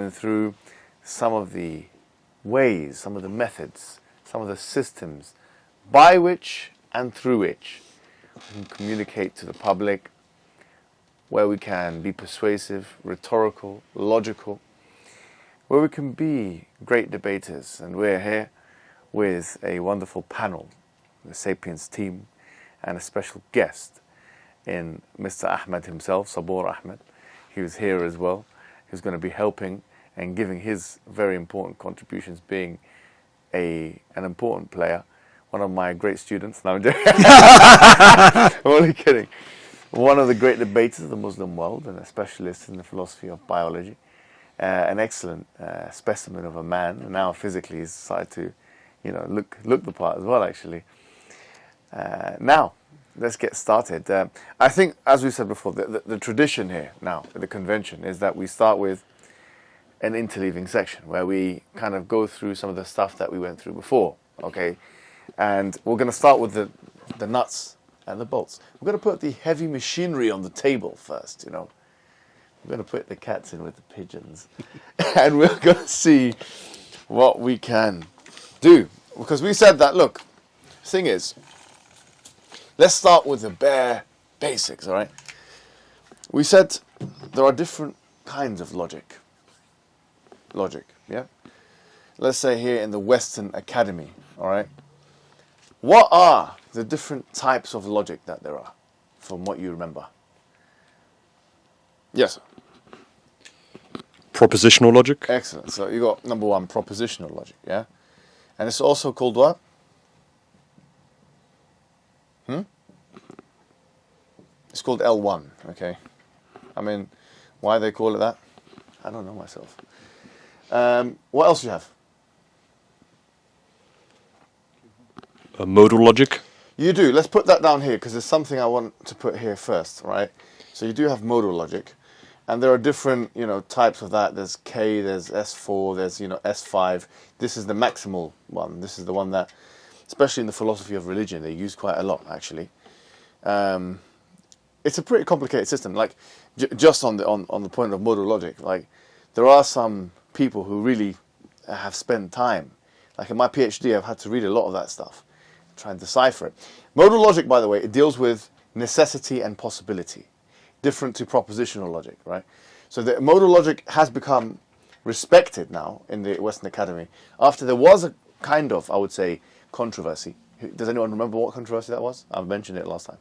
going through some of the ways, some of the methods, some of the systems by which and through which we can communicate to the public, where we can be persuasive, rhetorical, logical, where we can be great debaters. And we're here with a wonderful panel, the Sapience team, and a special guest in Mr. Ahmed himself, Sabur Ahmed. He was here as well. He's going to be helping and giving his very important contributions, being an important player, one of my great students. No, I'm joking. I'm only kidding. One of the great debaters of the Muslim world and a specialist in the philosophy of biology. An excellent specimen of a man. And now physically he's started to, look the part as well, actually. Now, let's get started. I think, as we said before, the tradition here now, the convention, is that we start with an interleaving section where we kind of go through some of the stuff that we went through before, okay? And we're going to start with the nuts and the bolts. We're going to put the heavy machinery on the table first, We're going to put the cats in with the pigeons. And we're going to see what we can do. Because we said that, look, the thing is, let's start with the bare basics, all right? We said there are different kinds of logic. Yeah? Let's say here in the Western Academy, all right? What are the different types of logic that there are, from what you remember? Yes, sir. Propositional logic. Excellent. So you got number one, propositional logic, yeah? And it's also called what? It's called L1, okay? I mean, why they call it that? I don't know myself. What else do you have? Modal logic. You do. Let's put that down here because there's something I want to put here first, right? So you do have modal logic, and there are different, types of that. There's K, there's S4, there's, S5. This is the maximal one. This is the one that, especially in the philosophy of religion, they use quite a lot, actually. It's a pretty complicated system. Like, just on the point of modal logic, like, there are some people who really have spent time. Like in my PhD, I've had to read a lot of that stuff, try and decipher it. Modal logic, by the way, it deals with necessity and possibility, different to propositional logic, right? So the modal logic has become respected now in the Western Academy after there was a kind of, I would say, controversy. Does anyone remember what controversy that was? I've mentioned it last time.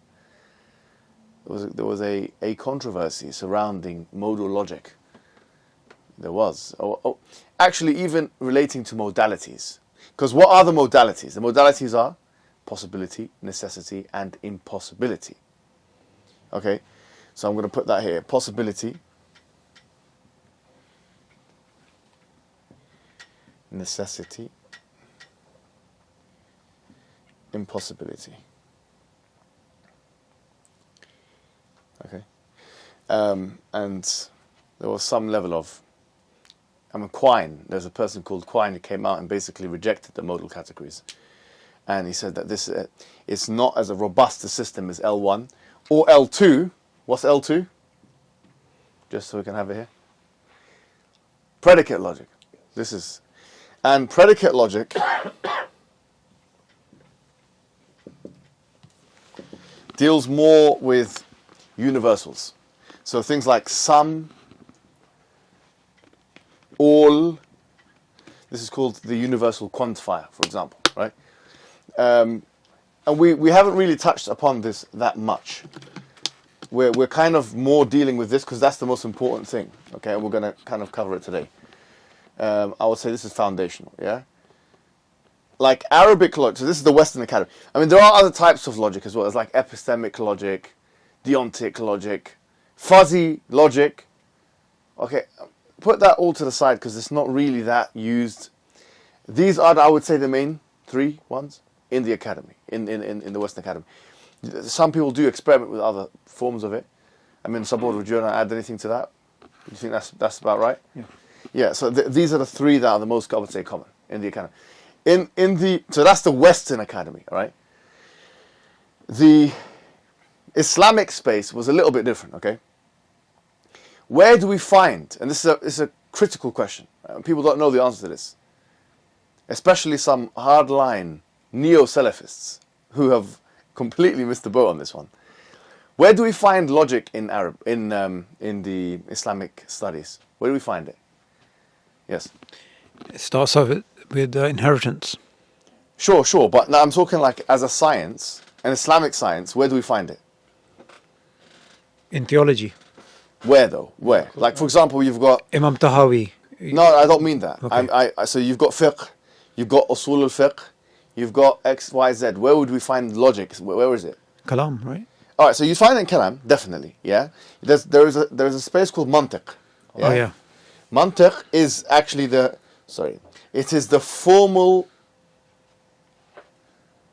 There was a controversy surrounding modal logic. There was. Actually, even relating to modalities. Because what are the modalities? The modalities are possibility, necessity, and impossibility. Okay, so I'm going to put that here. Possibility, necessity, impossibility. Okay, and there was some level of, Quine, there's a person called Quine who came out and basically rejected the modal categories. And he said that this it's not as a robust a system as L1 or L2. What's L2? Just so we can have it here. Predicate logic. And predicate logic deals more with universals. So things like some, all. This is called the universal quantifier, for example, right? And we haven't really touched upon this that much. We're kind of more dealing with this because that's the most important thing, okay? And we're going to kind of cover it today. I would say this is foundational, yeah? Like Arabic logic, so this is the Western Academy. I mean, there are other types of logic as well. There's like epistemic logic, deontic logic, fuzzy logic. Okay, put that all to the side because it's not really that used. These are, I would say, the main three ones in the academy, in the Western Academy. Some people do experiment with other forms of it. I mean, Sabur, would you want to add anything to that? Do you think that's about right? Yeah. Yeah, so these are the three that are the most, I would say, common in the academy. So that's the Western Academy, all right? The Islamic space was a little bit different, okay? Where do we find, and this is a critical question. People don't know the answer to this. Especially some hardline neo-Salafists who have completely missed the boat on this one. Where do we find logic in the Islamic studies? Where do we find it? Yes. It starts off with inheritance. Sure. But now I'm talking like as a science, an Islamic science. Where do we find it? In theology. Where though? Where? Like for example, you've got Imam Tahawi. No, I don't mean that. Okay. So you've got fiqh, you've got uṣūl al-fiqh, you've got X, Y, Z. Where would we find logic? Where is it? Kalām, right? All right. So you find it in kalām, definitely. Yeah. There is a space called mantiq. Yeah? Oh yeah. Mantiq is actually it is the formal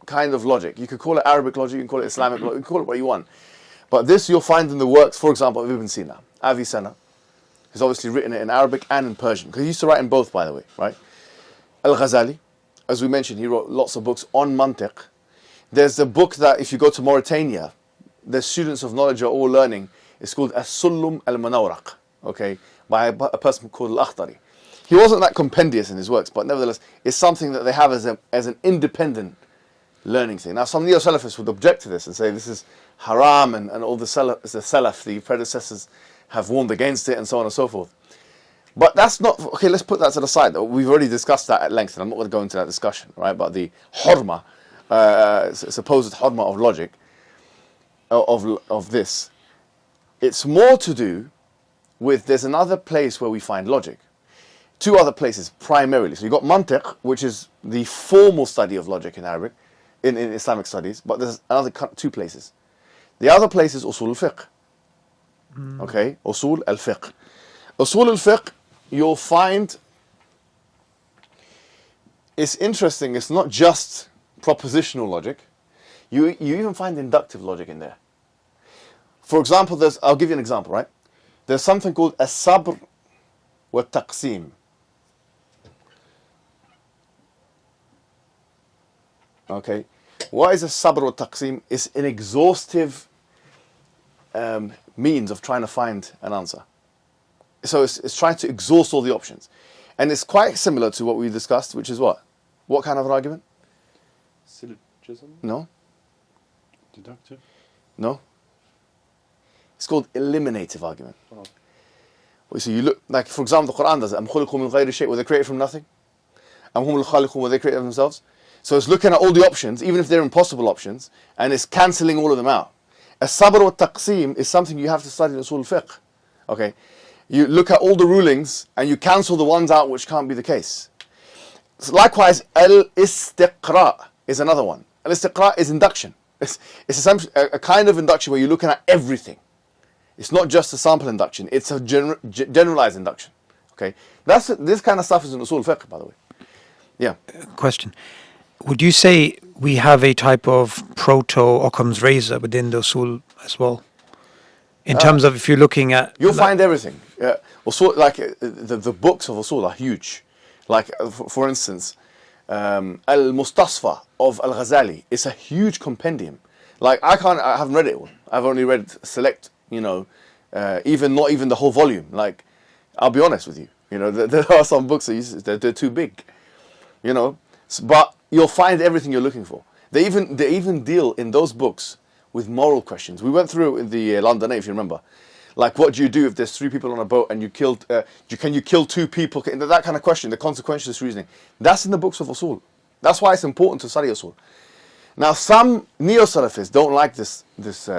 kind of logic. You could call it Arabic logic, you can call it Islamic logic, you can call it what you want. But this you'll find in the works, for example, of Ibn Sina, Avicenna. He's obviously written it in Arabic and in Persian, because he used to write in both, by the way, right? Al-Ghazali, as we mentioned, he wrote lots of books on mantiq. There's a book that if you go to Mauritania, the students of knowledge are all learning. It's called As-Sullum al-Manawraq, okay, by a person called Al-Akhtari. He wasn't that compendious in his works, but nevertheless, it's something that they have as an independent learning thing. Now, some neo-Salafists would object to this and say this is haram and all the Salaf, the predecessors, have warned against it and so on and so forth. But that's not, okay, let's put that to the side. We've already discussed that at length, and I'm not going to go into that discussion, right, about the hurma, supposed hurma of logic, of this. It's more to do with, there's another place where we find logic. Two other places, primarily. So you've got mantiq, which is the formal study of logic in Arabic, in Islamic studies, but there's another two places. The other place is uṣūl al-fiqh. Okay, uṣūl al-fiqh. Uṣūl al-fiqh, you'll find, it's interesting, it's not just propositional logic. You even find inductive logic in there. For example, I'll give you an example, right? There's something called as-sabr wa taqsim. Okay, what is as-sabr wa taqsim? It's an exhaustive means of trying to find an answer. So it's trying to exhaust all the options. And it's quite similar to what we discussed, which is what? What kind of an argument? Syllogism? No. Deductive? No. It's called eliminative argument. Oh. So you look, like for example, the Qur'an does it. أَمْ خُلِقُوا مِنْ غَيْرِ شَيْءٍ, were they created from nothing? أَمْ هُمُ الْخَالِقُونَ, were they created themselves? So it's looking at all the options, even if they're impossible options, and it's cancelling all of them out. As-sabr wa taqsim is something you have to study in uṣūl al-fiqh. Okay, you look at all the rulings and you cancel the ones out which can't be the case. So likewise, al-istiqra' is another one. Al-istiqra' is induction. It's essentially a kind of induction where you're looking at everything. It's not just a sample induction; it's a generalized induction. Okay, this kind of stuff is in uṣūl al-fiqh, by the way. Yeah. Question. Would you say we have a type of proto-Occam's razor within the uṣūl as well? In terms of if you're looking at... You'll find everything. Uṣūl, like the books of uṣūl are huge. Like, for instance, Al-Mustasfa of Al-Ghazali is a huge compendium. Like, I haven't read it all. I've only read select, not even the whole volume. Like, I'll be honest with you. There are some books that they're too big. But you'll find everything you're looking for. They even deal in those books with moral questions. We went through in the London, if you remember. Like, what do you do if there's 3 people on a boat and you killed? Can you kill 2 people? That kind of question, the consequentialist reasoning. That's in the books of uṣūl. That's why it's important to study uṣūl. Now, some neo-Salafists don't like this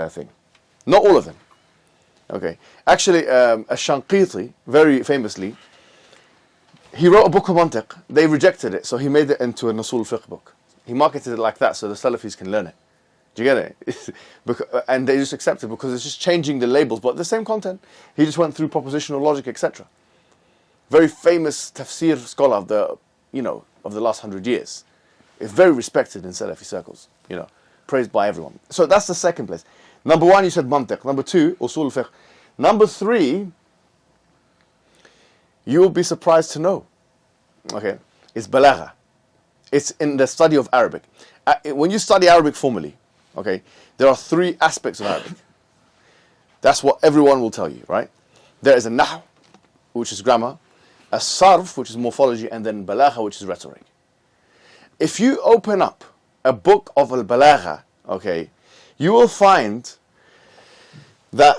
thing. Not all of them. Okay. Actually, Ash-Shanqiti, very famously, he wrote a book of mantiq. They rejected it, so he made it into an uṣūl fiqh book. He marketed it like that so the Salafis can learn it. Do you get it? And they just accept it because it's just changing the labels, but the same content. He just went through propositional logic, etc. Very famous tafsir scholar of the last 100 years. It's very respected in Salafi circles. Praised by everyone. So that's the second place. Number 1, you said mantiq. Number 2, uṣūl fiqh. Number 3, you will be surprised to know. Okay, it's balāgha. It's in the study of Arabic. When you study Arabic formally, okay, there are 3 aspects of Arabic. That's what everyone will tell you, right? There is a naḥw, which is grammar. sarf, which is morphology, and then balāgha, which is rhetoric. If you open up a book of al-balāgha, okay, you will find that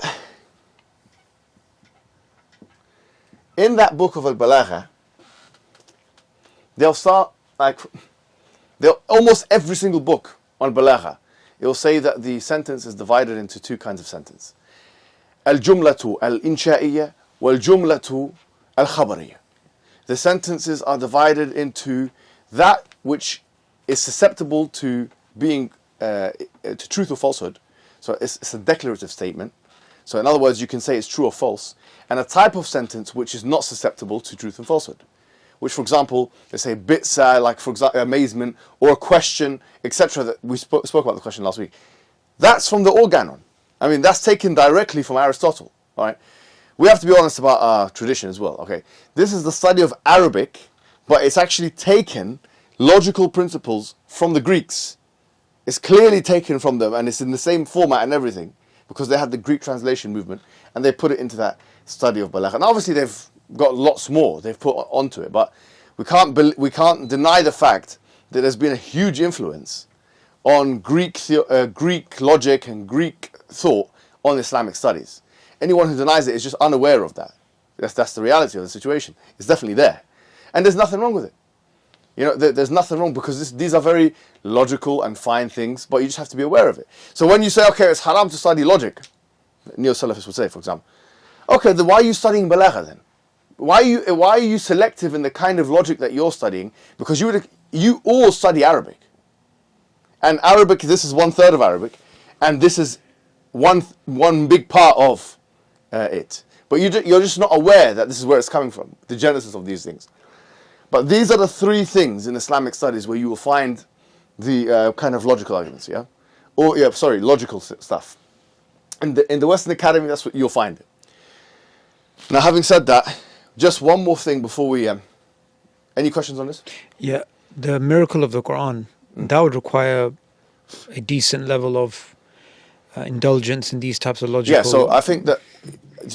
in that book of al-balāgha, they'll start almost every single book on balāgha, it will say that the sentence is divided into two kinds of sentence. Al-jumlatu al-insha'iyya wal-jumlatu al-khabariyya. The sentences are divided into that which is susceptible to being to truth or falsehood. So it's a declarative statement. So in other words, you can say it's true or false. And a type of sentence which is not susceptible to truth and falsehood. Which, for example, they say bits, like for example, amazement, or a question, etc. That we spoke about the question last week. That's from the organon. I mean, that's taken directly from Aristotle. All right. We have to be honest about our tradition as well. Okay. This is the study of Arabic, but it's actually taken logical principles from the Greeks. It's clearly taken from them, and it's in the same format and everything, because they had the Greek translation movement, and they put it into that study of balāgha. And obviously they've got lots more they've put onto it, but we can't deny the fact that there's been a huge influence on Greek logic and Greek thought on Islamic studies. Anyone who denies it is just unaware of that. That's the reality of the situation. It's definitely there, and there's nothing wrong with it. You know, there's nothing wrong, because these are very logical and fine things, but you just have to be aware of it. So when you say, okay, it's haram to study logic, neo-Salafists would say, for example, okay, then why are you studying balāgha then? Why are you selective in the kind of logic that you're studying? Because you all study Arabic. And Arabic, this is 1/3 of Arabic, and this is one big part of it. But you're just not aware that this is where it's coming from, the genesis of these things. But these are the three things in Islamic studies where you will find the kind of logical arguments, yeah? Or, logical stuff. In the Western Academy, that's what you'll find it. Now, having said that, just one more thing before we... any questions on this? Yeah, the miracle of the Qur'an, that would require a decent level of indulgence in these types of logical... Yeah, so I think that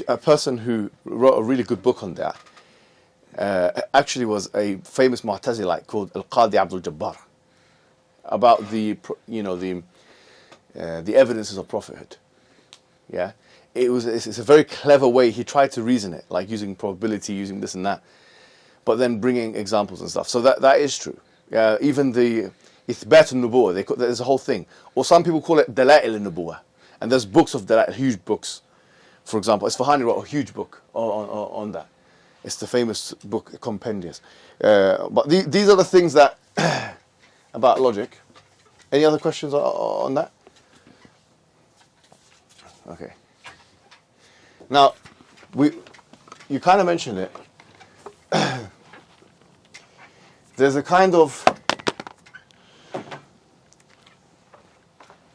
a person who wrote a really good book on that actually was a famous Mu'tazilite called al-Qadi Abdul Jabbar, about the evidences of prophethood. Yeah, it's a very clever way. He tried to reason it, like using probability, using this and that, but then bringing examples and stuff. So that is true. Even the ithbat al-nubuwah, there's a whole thing. Or some people call it dala'il al-nubuwah, and there's books of dala'il, huge books. For example, Isfahani wrote a huge book on that. It's the famous book, Compendious. But these are the things that about logic. Any other questions on that? Okay. Now, you kind of mentioned it. There's a kind of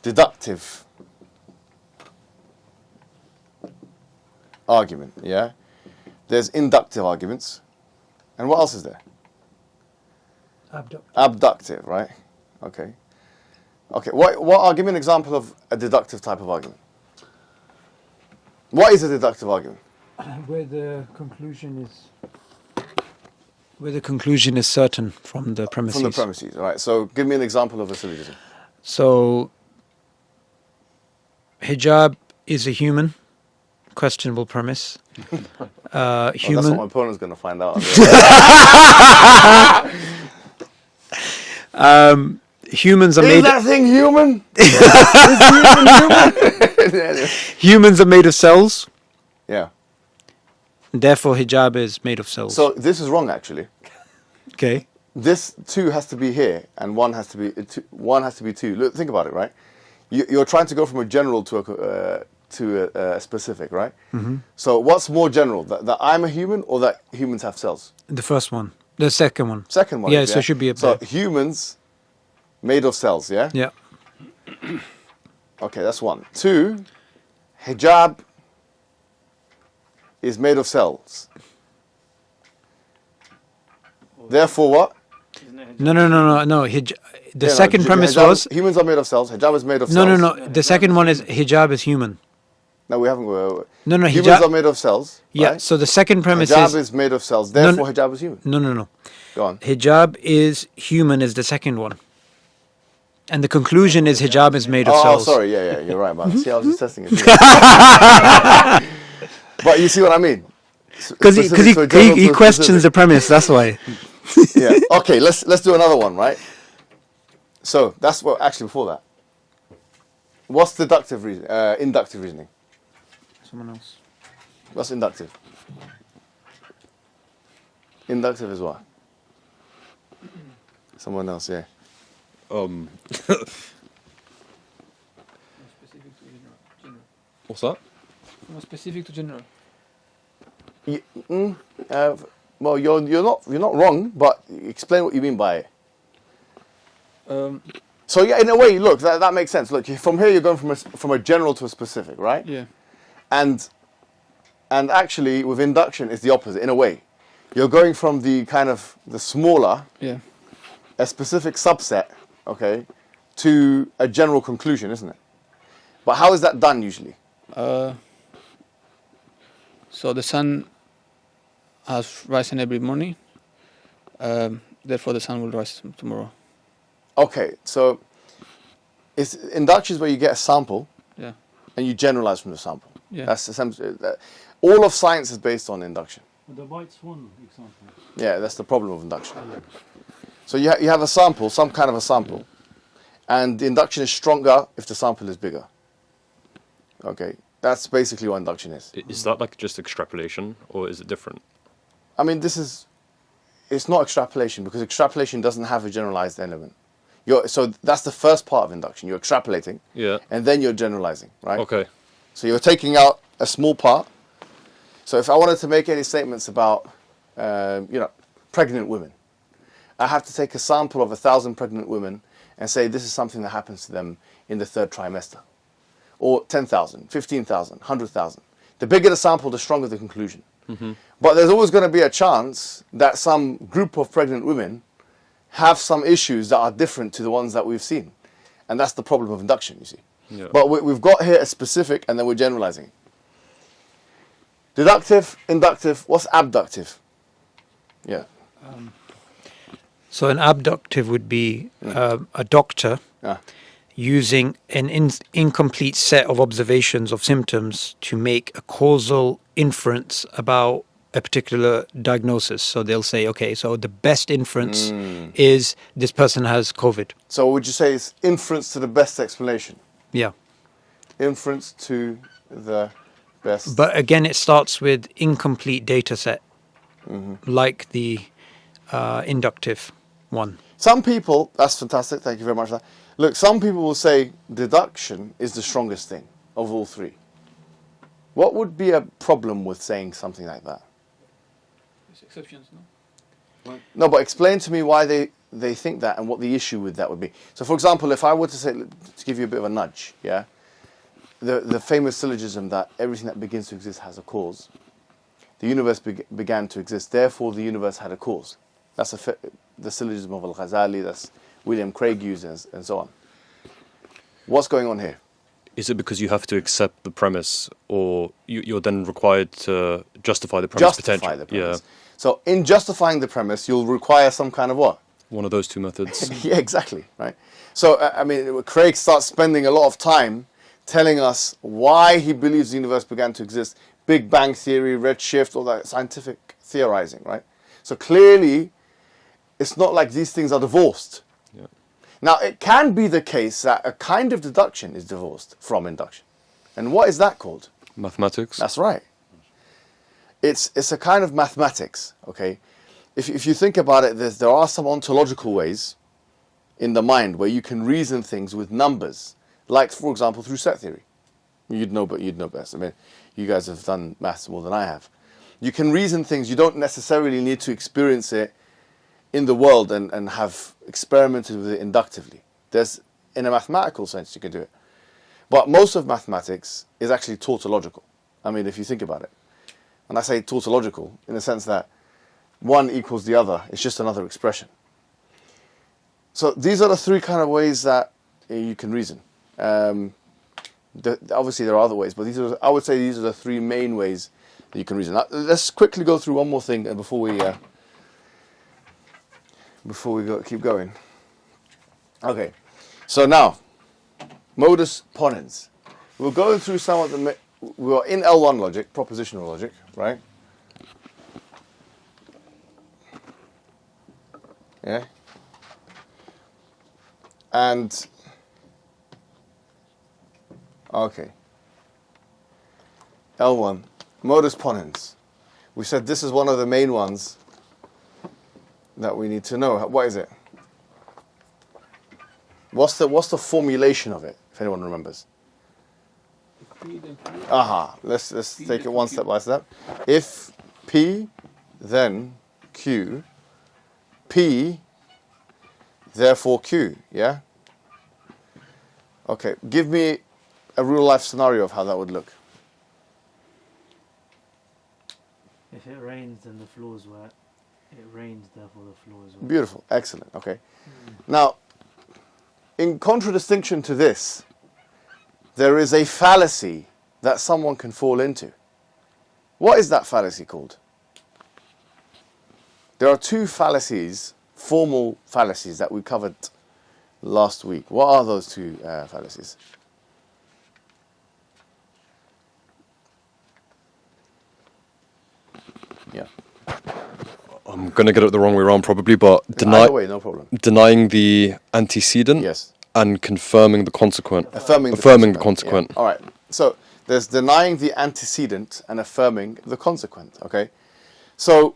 deductive argument, yeah? There's inductive arguments. And what else is there? Abductive, right? Okay. Okay, give me an example of a deductive type of argument. What is a deductive argument? Where the conclusion is certain from the premises. From the premises, all right. So give me an example of a syllogism. So, hijab is a human. Questionable premise. Human. Human. That's what my opponent's going to find out. Humans are Is made. that thing human? Is human? Humans are made of cells. Yeah. Therefore, hijab is made of cells. So this is wrong, actually. Okay. This 2 has to be here, and 1 has to be 2. Look, think about it, right? You're trying to go from a general to a specific, right? Mm-hmm. So what's more general, that I'm a human, or that humans have cells? The first one. The second one. Second one. Yeah, so it should be a So humans made of cells, yeah? Yeah. Okay, that's 1. 2, hijab is made of cells. Therefore what? No. The second premise was... Humans are made of cells, hijab is made of cells. No. The second one is hijab is human. No, we haven't. No, no, Humans hijab. are made of cells. Yeah. Right? So the second premise Hijab is made of cells. Therefore, hijab is human. no. Go on. Hijab is human is the second one, and the conclusion is hijab is made of Oh, cells. sorry. Yeah, you're right, man. See, I was just testing it. But you see what I mean? Because Specific to a general to he a questions specific. the premise. That's why. Yeah. Okay, let's do another one, right? So that's what actually before that. What's deductive reasoning? Inductive reasoning. Someone else. What's inductive? Inductive is what? Someone else, yeah. What's that? More specific to general. Well, you're not wrong, but explain what you mean by it. So yeah, in a way, look, that makes sense. Look, from here you're going from a general to a specific, right? Yeah. And actually, with induction, it's the opposite in a way. You're going from the kind of the smaller, Yeah. a specific subset, okay, to a general conclusion, isn't it? But how is that done usually? So the sun has risen every morning. Therefore, the sun will rise tomorrow. Okay, so it's induction is where you get a sample Yeah. and you generalize from the sample. Yeah. That's essentially all of science is based on induction. The white swan example. Yeah, that's the problem of induction. So you have a sample, some kind of a sample, and the induction is stronger if the sample is bigger. Okay, that's basically what induction is. Is that like just extrapolation, or is it different? I mean, it's not extrapolation because extrapolation doesn't have a generalized element. So that's the first part of induction. You're extrapolating, Yeah. and then you're generalizing, right? Okay. So you're taking out a small part. So if I wanted to make any statements about, pregnant women, I have to take a sample of 1,000 pregnant women and say this is something that happens to them in the third trimester. Or 10,000, 15,000, 100,000. The bigger the sample, the stronger the conclusion. Mm-hmm. But there's always going to be a chance that some group of pregnant women have some issues that are different to the ones that we've seen. And that's the problem of induction, you see. Yeah. But we've got here a specific and then we're generalizing. Deductive, inductive, what's abductive? Yeah. So an abductive would be a doctor Yeah. using an incomplete set of observations of symptoms to make a causal inference about a particular diagnosis. So they'll say, okay, so the best inference is this person has COVID. So would you say it's inference to the best explanation? Yeah. Inference to the best. But again, it starts with incomplete data set, like the inductive one. Some people, that's fantastic, thank you very much for that. Look, some people will say deduction is the strongest thing of all three. What would be a problem with saying something like that? There's exceptions, no? No, but explain to me why they think that and what the issue with that would be. So, for example, if I were to say, to give you a bit of a nudge, yeah, the famous syllogism that everything that begins to exist has a cause. The universe began to exist, therefore the universe had a cause. That's the syllogism of Al-Ghazali, that's William Craig uses, and so on. What's going on here? Is it because you have to accept the premise, or you're then required to justify the premise Justify the premise. Yeah, So in justifying the premise, you'll require some kind of what? one of those two methods. Yeah, exactly, right? So, Craig starts spending a lot of time telling us why he believes the universe began to exist. Big Bang Theory, redshift, all that scientific theorizing, right? So clearly, it's not like these things are divorced. Yeah. Now, it can be the case that a kind of deduction is divorced from induction. And what is that called? Mathematics. That's right. It's a kind of mathematics, okay? If you think about it, there are some ontological ways in the mind where you can reason things with numbers, like, for example, through set theory. You'd know best. I mean, you guys have done maths more than I have. You can reason things. You don't necessarily need to experience it in the world and have experimented with it inductively. In a mathematical sense, you can do it. But most of mathematics is actually tautological. I mean, if you think about it. And I say tautological in the sense that one equals the other. It's just another expression. So these are the three kind of ways that you can reason. Obviously, there are other ways, but I would say these are the three main ways that you can reason. Now, let's quickly go through one more thing before we keep going. Okay, so now modus ponens. We'll go through some of the. We're in L1 logic, propositional logic, right? Yeah. And okay. L1, modus ponens. We said this is one of the main ones that we need to know. What is it? What's the formulation of it, if anyone remembers? Aha. Let's take it one step by step. If P, then Q, P, therefore Q, yeah? Okay, give me a real life scenario of how that would look. If it rains, then the floor is wet. It rains, therefore the floor is wet. Beautiful, excellent, okay. Now, in contradistinction to this, there is a fallacy that someone can fall into. What is that fallacy called? There are two fallacies, formal fallacies, that we covered last week. What are those two fallacies? Yeah. I'm going to get it the wrong way around probably, but Either way, no problem. denying the antecedent Yes. and confirming the consequent. Affirming the consequent. Yeah. All right. So there's denying the antecedent and affirming the consequent. Okay. So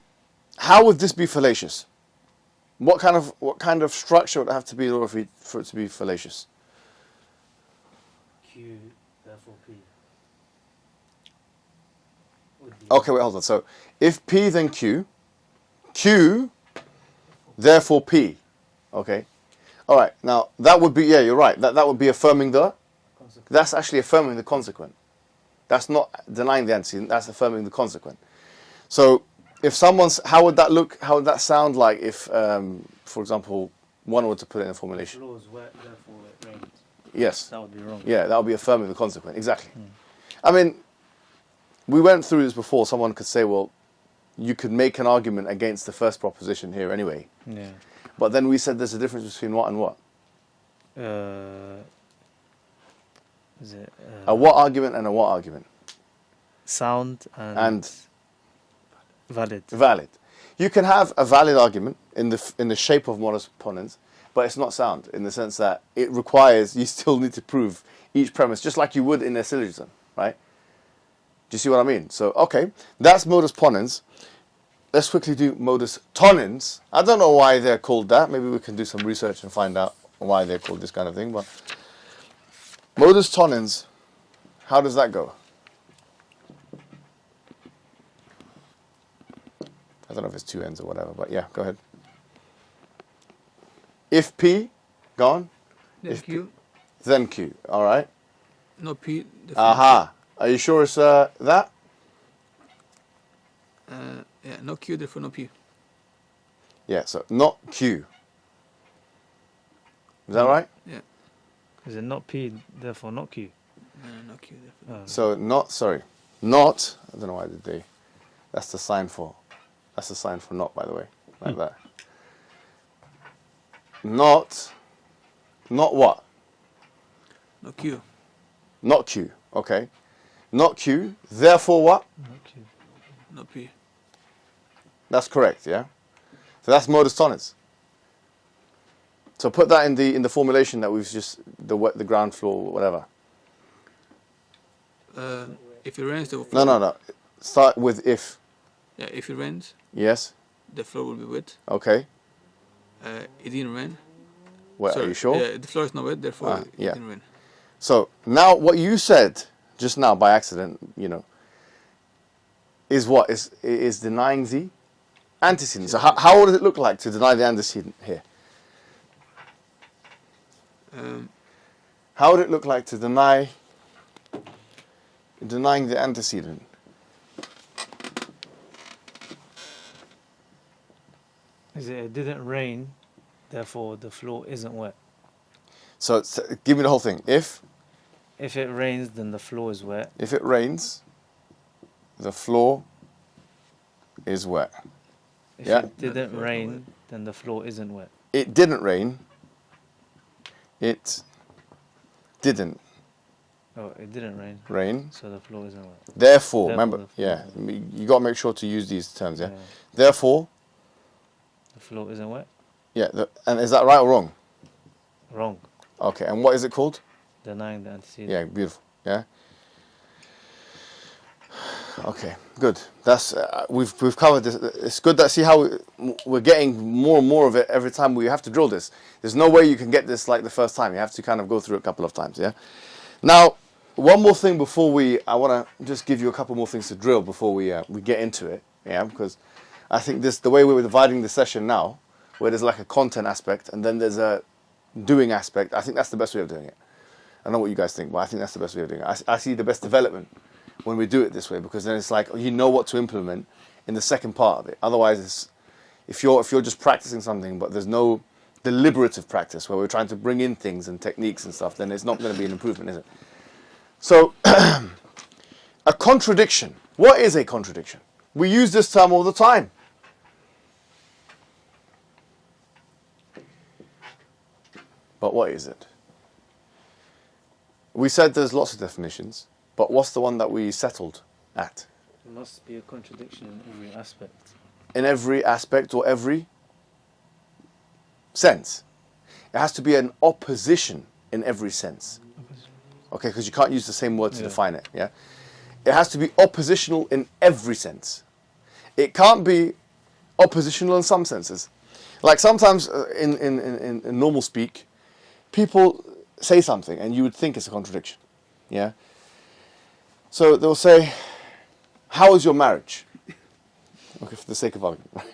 how would this be fallacious? What kind of structure would it have to be in order for it to be fallacious? Q, therefore P. Okay, wait, hold on. So if P then Q, Q, therefore P. Okay. All right. Now that would be, yeah, you're right. That would be affirming the. That's actually affirming the consequent. That's not denying the antecedent. That's affirming the consequent. So if someone's, how would that look? How would that sound like if, for example, one were to put it in a formulation? The floor is wet, therefore it rains. Yes. That would be wrong. Yeah, that would be affirming the consequent. Exactly. I mean, we went through this before. Someone could say, well, you could make an argument against the first proposition here anyway. Yeah. But then we said there's a difference between what and what. Is it A what argument and a what argument? sound And valid? valid. You can have a valid argument in the shape of modus ponens, but it's not sound in the sense that it requires, you still need to prove each premise, just like you would in a syllogism, right? Do you see what I mean? So, okay, that's modus ponens. Let's quickly do modus tollens. I don't know why they're called that. Maybe we can do some research and find out why they're called this kind of thing. But modus tollens, how does that go? I don't know if it's two ends or whatever, but yeah, go ahead. If P, gone. Then If Q, Then Q, all right. no P. Aha. Are you sure it's that? Yeah, no Q, therefore no P. Yeah, so not Q. Is that right? Yeah, Is it not P, therefore not Q? no Q, therefore. So not, I don't know why did they, that's the sign for not, by the way, like that. Not what? No Q. Not Q, okay. Not Q, therefore what? Not Q. No P. That's correct, yeah? So that's modus tollens. So put that in the formulation that we've just, the ground floor, whatever. If it rains, the No. Start with if. Yeah, if it rains, Yes, the floor will be wet. okay. It didn't rain. Well, Sorry, are you sure? Yeah, the floor is not wet, therefore it yeah. didn't rain. So now what you said just now by accident, is what? Is denying the antecedent. So how would it look like to deny the antecedent here? How would it look like to denying the antecedent? Is it didn't rain, therefore the floor isn't wet? So give me the whole thing. If If it rains, then the floor is wet. If it rains, the floor is wet. If Yeah. it didn't rain, then the floor isn't wet. It didn't rain. It didn't Oh, it didn't rain, rain. so the floor isn't wet. Therefore, Therefore, remember, the floor yeah, isn't you got to make sure to use these terms, yeah? Yeah. Therefore, The floor isn't wet. yeah, and is that right or wrong? Wrong. Okay, and what is it called? Denying the antecedent. Yeah, beautiful, yeah? Okay, good. That's we've covered this. It's good that see how we're getting more and more of it every time we have to drill this. There's no way you can get this like the first time. You have to kind of go through it a couple of times. Yeah. Now, one more thing before I want to just give you a couple more things to drill before we get into it. Yeah, because I think the way we're dividing the session now, where there's like a content aspect and then there's a doing aspect. I think that's the best way of doing it. I don't know what you guys think, but I think that's the best way of doing it. I see the best development when we do it this way, because then it's like you know what to implement in the second part of it. Otherwise, if you're just practicing something but there's no deliberative practice where we're trying to bring in things and techniques and stuff, then it's not going to be an improvement, is it? So, a contradiction. What is a contradiction? We use this term all the time. But what is it? We said there's lots of definitions. But what's the one that we settled at? There must be a contradiction in every aspect. In every aspect or every sense. It has to be an opposition in every sense. Okay, because you can't use the same word to define it. Yeah, it has to be oppositional in every sense. It can't be oppositional in some senses. Like sometimes in normal speak, people say something and you would think it's a contradiction. Yeah. So they'll say, "How is your marriage?" Okay, for the sake of argument, right?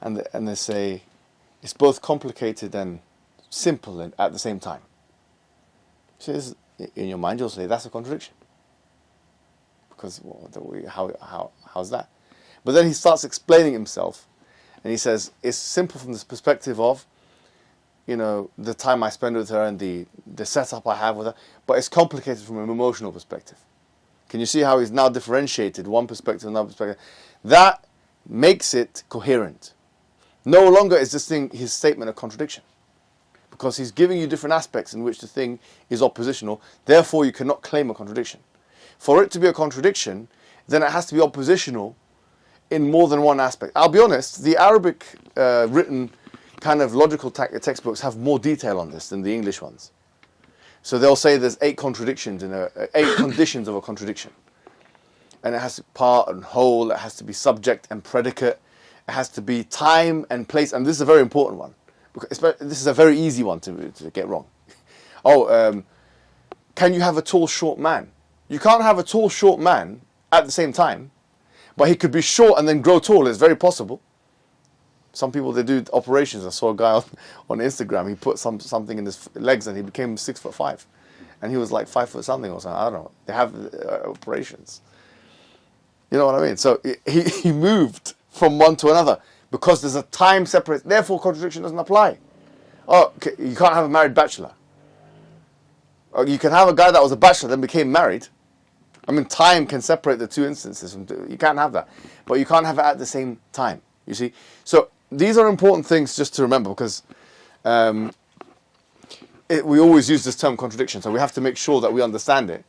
And they say, "It's both complicated and simple at the same time." So in your mind, you'll say that's a contradiction, because how's that? But then he starts explaining himself, and he says it's simple from this perspective of, the time I spend with her and the setup I have with her, but it's complicated from an emotional perspective. Can you see how he's now differentiated one perspective and another perspective? That makes it coherent. No longer is his statement a contradiction, because he's giving you different aspects in which the thing is oppositional. Therefore, you cannot claim a contradiction. For it to be a contradiction, then it has to be oppositional in more than one aspect. I'll be honest, the Arabic written kind of logical textbooks have more detail on this than the English ones. So they'll say there's 8 contradictions in 8 conditions of a contradiction. And it has to be part and whole, it has to be subject and predicate, it has to be time and place, and this is a very important one. Because this is a very easy one to get wrong. Can you have a tall, short man? You can't have a tall, short man at the same time, but he could be short and then grow tall. It's very possible. Some people, they do operations. I saw a guy on Instagram, he put something in his legs and he became 6'5". And he was like 5 foot something or something. I don't know. They have operations. You know what I mean? So he moved from one to another because there's a time separate. Therefore, contradiction doesn't apply. Oh, okay, you can't have a married bachelor. Or you can have a guy that was a bachelor then became married. I mean, time can separate the two instances. You can't have that. But you can't have it at the same time. You see? So these are important things just to remember, because we always use this term contradiction. So we have to make sure that we understand it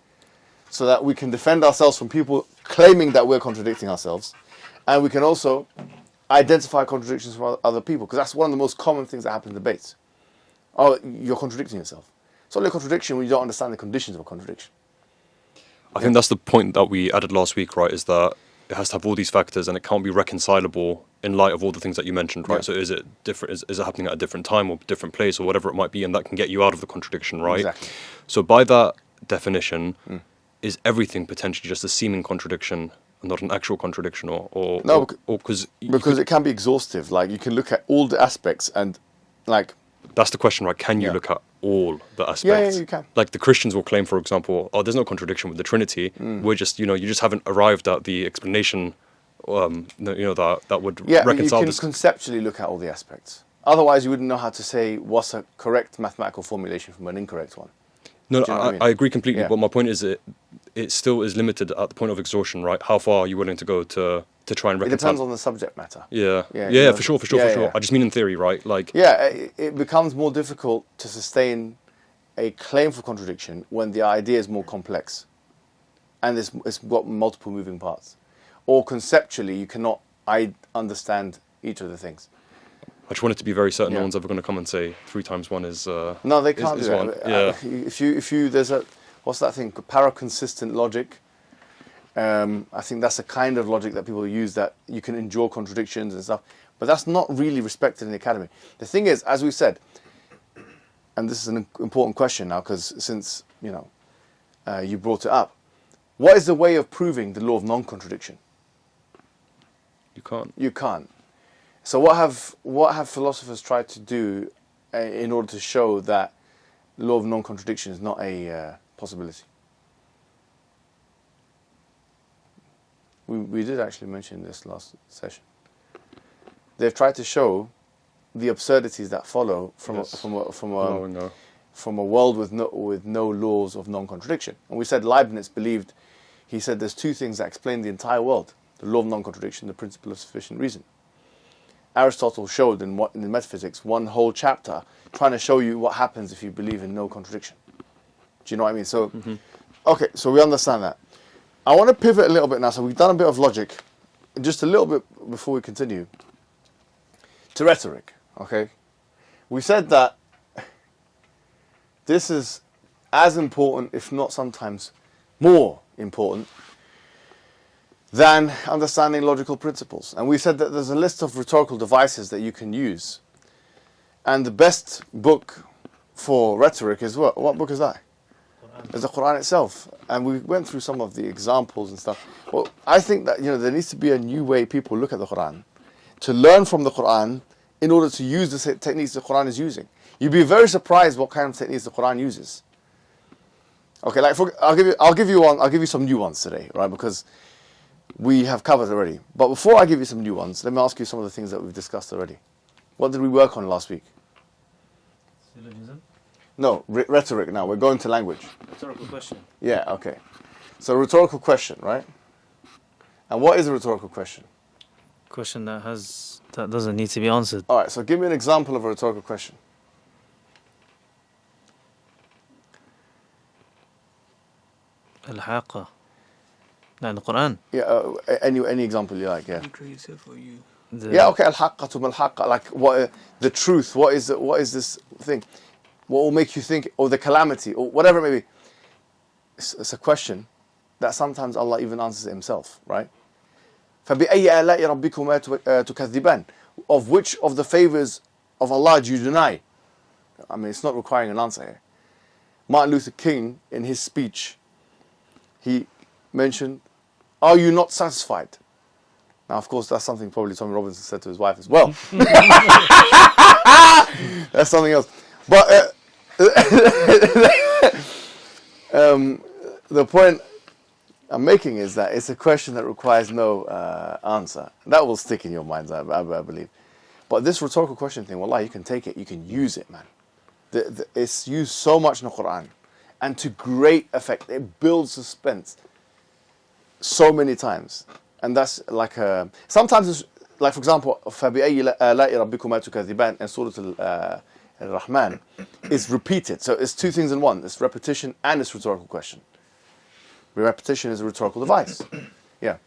so that we can defend ourselves from people claiming that we're contradicting ourselves. And we can also identify contradictions from other people, because that's one of the most common things that happen in debates. Oh, you're contradicting yourself. It's only a contradiction when you don't understand the conditions of a contradiction. I think that's the point that we added last week, right? Is that it has to have all these factors and it can't be reconcilable in light of all the things that you mentioned, right? Yeah. So is it different? Is it happening at a different time or different place or whatever it might be, and that can get you out of the contradiction, right? Exactly. So by that definition, is everything potentially just a seeming contradiction and not an actual contradiction, or no? Because it can be exhaustive. Like you can look at all the aspects and like. That's the question, right? Can you look at all the aspects? Yeah, you can. Like the Christians will claim, for example, there's no contradiction with the Trinity. We're just, you just haven't arrived at the explanation, that would reconcile you can this. Conceptually look at all the aspects. Otherwise, you wouldn't know how to say what's a correct mathematical formulation from an incorrect one. No, Do you know what I mean? I agree completely. Yeah. But my point is, it still is limited at the point of exhaustion, right? How far are you willing to go to try and It reconcile? depends on the subject matter. Yeah, Yeah, yeah, you know, for sure. yeah. I just mean in theory, right? Like, Yeah, it becomes more difficult to sustain a claim for contradiction when the idea is more complex and it's got multiple moving parts. Or conceptually, you cannot understand each of the things. I just want it to be very certain no Yeah. one's ever going to come and say 3 times 1 is. No, they can't is do one. that. Yeah. If you there's a what's that thing? Paraconsistent logic. I think that's a kind of logic that people use, that you can endure contradictions and stuff, but that's not really respected in the academy. The thing is, as we said, and this is an important question now, because since you brought it up, what is the way of proving the law of non-contradiction? You can't. You can't. So what have philosophers tried to do in order to show that the law of non-contradiction is not a possibility? We did actually mention this last session. They've tried to show the absurdities that follow from Yes. from a world with no laws of non-contradiction. And we said Leibniz believed, he said there's 2 things that explain the entire world: the law of non-contradiction, the principle of sufficient reason. Aristotle showed in the Metaphysics 1 whole chapter trying to show you what happens if you believe in no contradiction. Do you know what I mean? So, okay, so we understand that. I want to pivot a little bit now. So we've done a bit of logic, just a little bit before we continue, to rhetoric. Okay, we said that this is as important, if not sometimes more important, than understanding logical principles. And we said that there's a list of rhetorical devices that you can use. And the best book for rhetoric is what? What book is that? It's the Qur'an itself. And we went through some of the examples and stuff. Well, I think that there needs to be a new way people look at the Qur'an, to learn from the Qur'an in order to use the techniques the Qur'an is using. You'd be very surprised what kind of techniques the Qur'an uses. Okay, I'll give you some new ones today, right? Because we have covered already. But before I give you some new ones, let me ask you some of the things that we've discussed already. What did we work on last week? Syllogism? No, rhetoric now. We're going to language. Rhetorical question. Yeah, okay. So rhetorical question, right? And what is a rhetorical question? Question that doesn't need to be answered. All right, so give me an example of a rhetorical question. Al-Haqqa. In the Qur'an. Yeah, any example you like, yeah. For you. Yeah, okay, al-haqqatu mal-haqqa, like what the truth, what is this thing? What will make you think, or the calamity, or whatever it may be. It's a question that sometimes Allah even answers it himself, right? فَبِأَيِّ آلَاءِ رَبِّكُمَا تُكَذِّبَانِ? Of which of the favors of Allah do you deny? I mean, it's not requiring an answer here. Martin Luther King, in his speech, he mentioned, "Are you not satisfied?" Now, of course, that's something probably Tommy Robinson said to his wife as well. That's something else. But the point I'm making is that it's a question that requires no answer. That will stick in your minds, I believe. But this rhetorical question thing, wallah, you can take it, you can use it, man. It's used so much in the Qur'an, and to great effect. It builds suspense so many times. And that's like sometimes it's like, for example, فَبِأَيِّ آلَاءِ رَبِّكُمَا تُكَذِّبَانِ in Surah Al-Rahman is repeated. So it's 2 things in one. It's repetition and it's rhetorical question. Repetition is a rhetorical device. Yeah.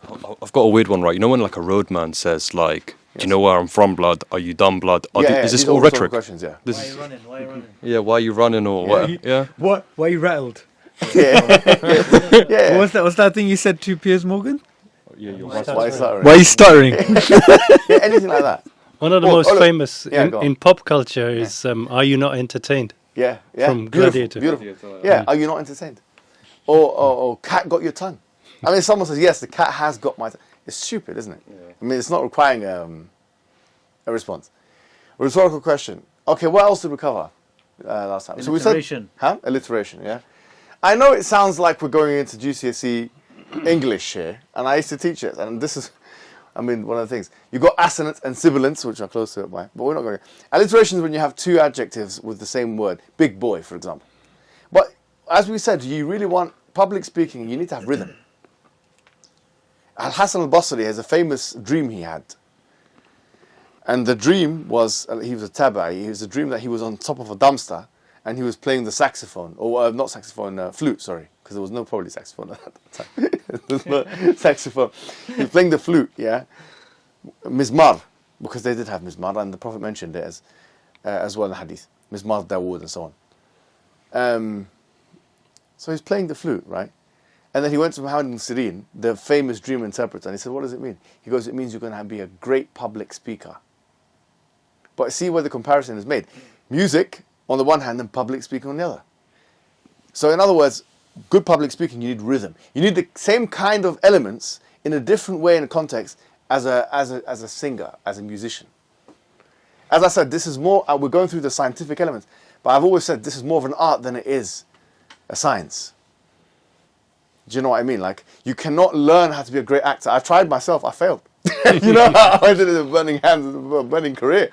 I've got a weird one, right? You know when like a roadman says like, "Do you know where I'm from, blood? Are you dumb, blood?" Is this these all are rhetoric? questions, yeah. This Why are is, you running? Why are you running? yeah, why are you running or what? Yeah. What? Why are you rattled? Yeah. What's that thing you said to Piers Morgan? Yeah, you're Why right. Why is that? Why are you stuttering? Yeah, anything like that. One of the Oh, most look. famous Yeah, go on. in pop culture is "Are you not entertained?" Yeah, yeah. From Beautiful, Gladiator. Beautiful. Yeah, are you not entertained? Or cat got your tongue. I mean, someone says, yes, the cat has got my tongue. It's stupid, isn't it? Yeah. I mean, it's not requiring a response. Rhetorical question. Okay, what else did we cover last time? Alliteration. So we said, alliteration, yeah. I know it sounds like we're going into GCSE English here, and I used to teach it, and this is I mean, one of the things. You've got assonance and sibilants, which are close to it, but we're not going to. Alliteration is when you have two adjectives with the same word. Big boy, for example. But as we said, you really want public speaking, you need to have rhythm. Al-Hasan al-Basri has a famous dream he had. And the dream was, he was a tabi'i, it was a dream that he was on top of a dumpster and he was playing the saxophone, or not saxophone, flute, sorry, because there was no probably saxophone at that time. There's no saxophone. He was playing the flute, yeah. Mizmar, because they did have mizmar, and the Prophet mentioned it as well in the hadith. Mizmar Dawood and so on. So he's playing the flute, right? And then he went to Muhammad ibn Sirin, the famous dream interpreter, and he said, what does it mean? He goes, it means you're going to be a great public speaker. But see where the comparison is made. Music on the one hand and public speaking on the other. So in other words, good public speaking, you need rhythm. You need the same kind of elements in a different way in a context as a singer, as a musician. As I said, this is more, we're going through the scientific elements, but I've always said this is more of an art than it is a science. Do you know what I mean? Like, you cannot learn how to be a great actor. I tried myself, I failed. You know, I did it with burning hands, a burning career.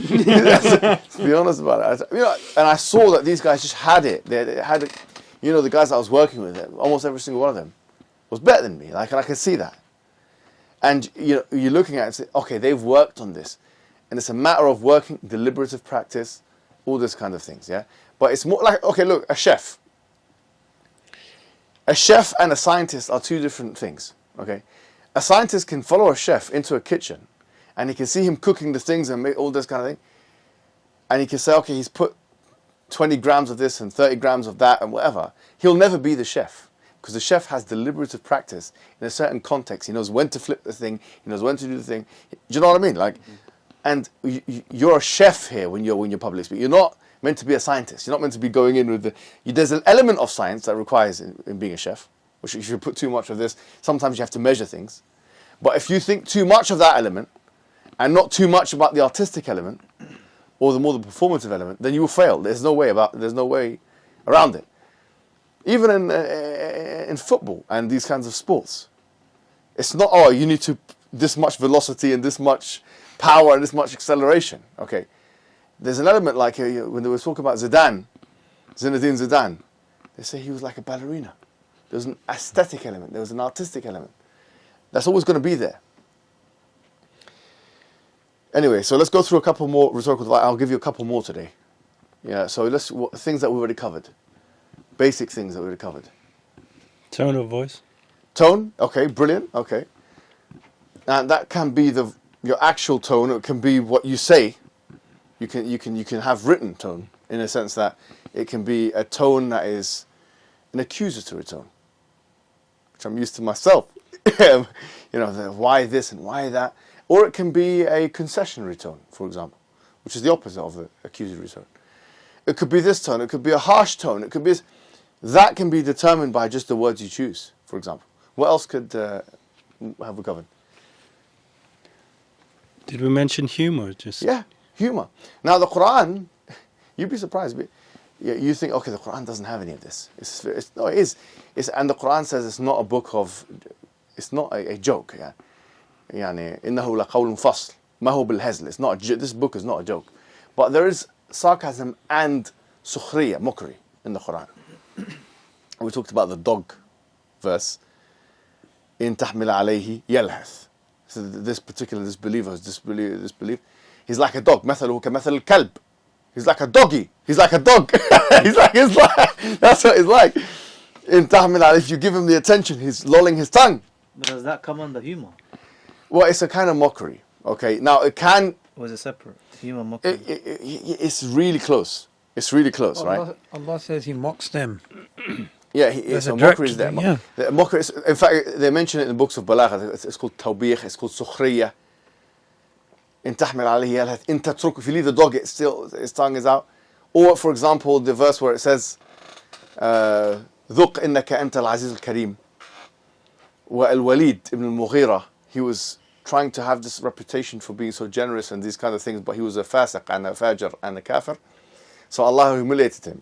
To be honest about it. You know, and I saw that these guys just had it. They had it. You know, the guys I was working with, almost every single one of them was better than me. Like, and I could see that. And you know, you're looking at it and say, okay, they've worked on this. And it's a matter of working, deliberative practice, all this kind of things, yeah? But it's more like, okay, look, a chef. A chef and a scientist are two different things, okay? A scientist can follow a chef into a kitchen and he can see him cooking the things and make all this kind of thing. And he can say, okay, he's put 20 grams of this and 30 grams of that and whatever. He'll never be the chef because the chef has deliberative practice in a certain context. He knows when to flip the thing. He knows when to do the thing. Do you know what I mean? Like, and you're a chef here when you're public speaking. You're not meant to be a scientist. You're not meant to be going in with the... There's an element of science that requires in being a chef, which if you put too much of this, sometimes you have to measure things. But if you think too much of that element and not too much about the artistic element or the more the performative element, then you will fail. There's no way around it. Even in football and these kinds of sports, it's not, oh, you need to this much velocity and this much power and this much acceleration. Okay, there's an element like when they were talking about Zinedine Zidane, they say he was like a ballerina. There was an aesthetic element. There was an artistic element. That's always going to be there. Anyway, so let's go through a couple more rhetorical. I'll give you a couple more today. Yeah. So things that we've already covered, basic things that we've already covered. Tone of voice. Tone. Okay, brilliant. Okay, and that can be your actual tone. It can be what you say. You can have written tone in a sense that it can be a tone that is an accusatory tone, which I'm used to myself. You know, why this and why that. Or it can be a concessionary tone, for example, which is the opposite of the accusatory tone. It could be this tone, it could be a harsh tone, it could be... That can be determined by just the words you choose, for example. What else could have we covered? Did we mention humor? Yeah, humor. Now the Qur'an, you'd be surprised, but you think, okay, the Qur'an doesn't have any of this. No, it is. And the Qur'an says it's not a book of... It's not a joke. Yeah. يعني إنه لقول فصل ما هو بالهزل. It's not this book is not a joke, but there is sarcasm and sukhriya, mockery in the Quran. We talked about the dog verse. إن تحمل عليه يلهث. So this believer, he's like a dog. مثله كمثل الكلب. He's like a doggy. He's like a dog. He's like that's what it's like. إن تحمل عليه, if you give him the attention, he's lolling his tongue. But does that come under humor? Well, it's a kind of mockery. Okay, now it can... Or is it separate? Humor, mockery? It's really close. It's really close, right? Allah says He mocks them. Yeah, mockery is there. Yeah. The mockery is, in fact, they mention it in the books of balāgha. It's called tawbīh, it's called sukhriya. إن تحمل عليه يلهث إن تتركه. If you leave the dog, his tongue is out. Or, for example, the verse where it says ذُقْ إنك أنت العزيز الكريم. وَالْوَلِيد ibn al-Mughira, he was trying to have this reputation for being so generous and these kind of things, but he was a fasiq and a fajr and a kafir. So Allah humiliated him.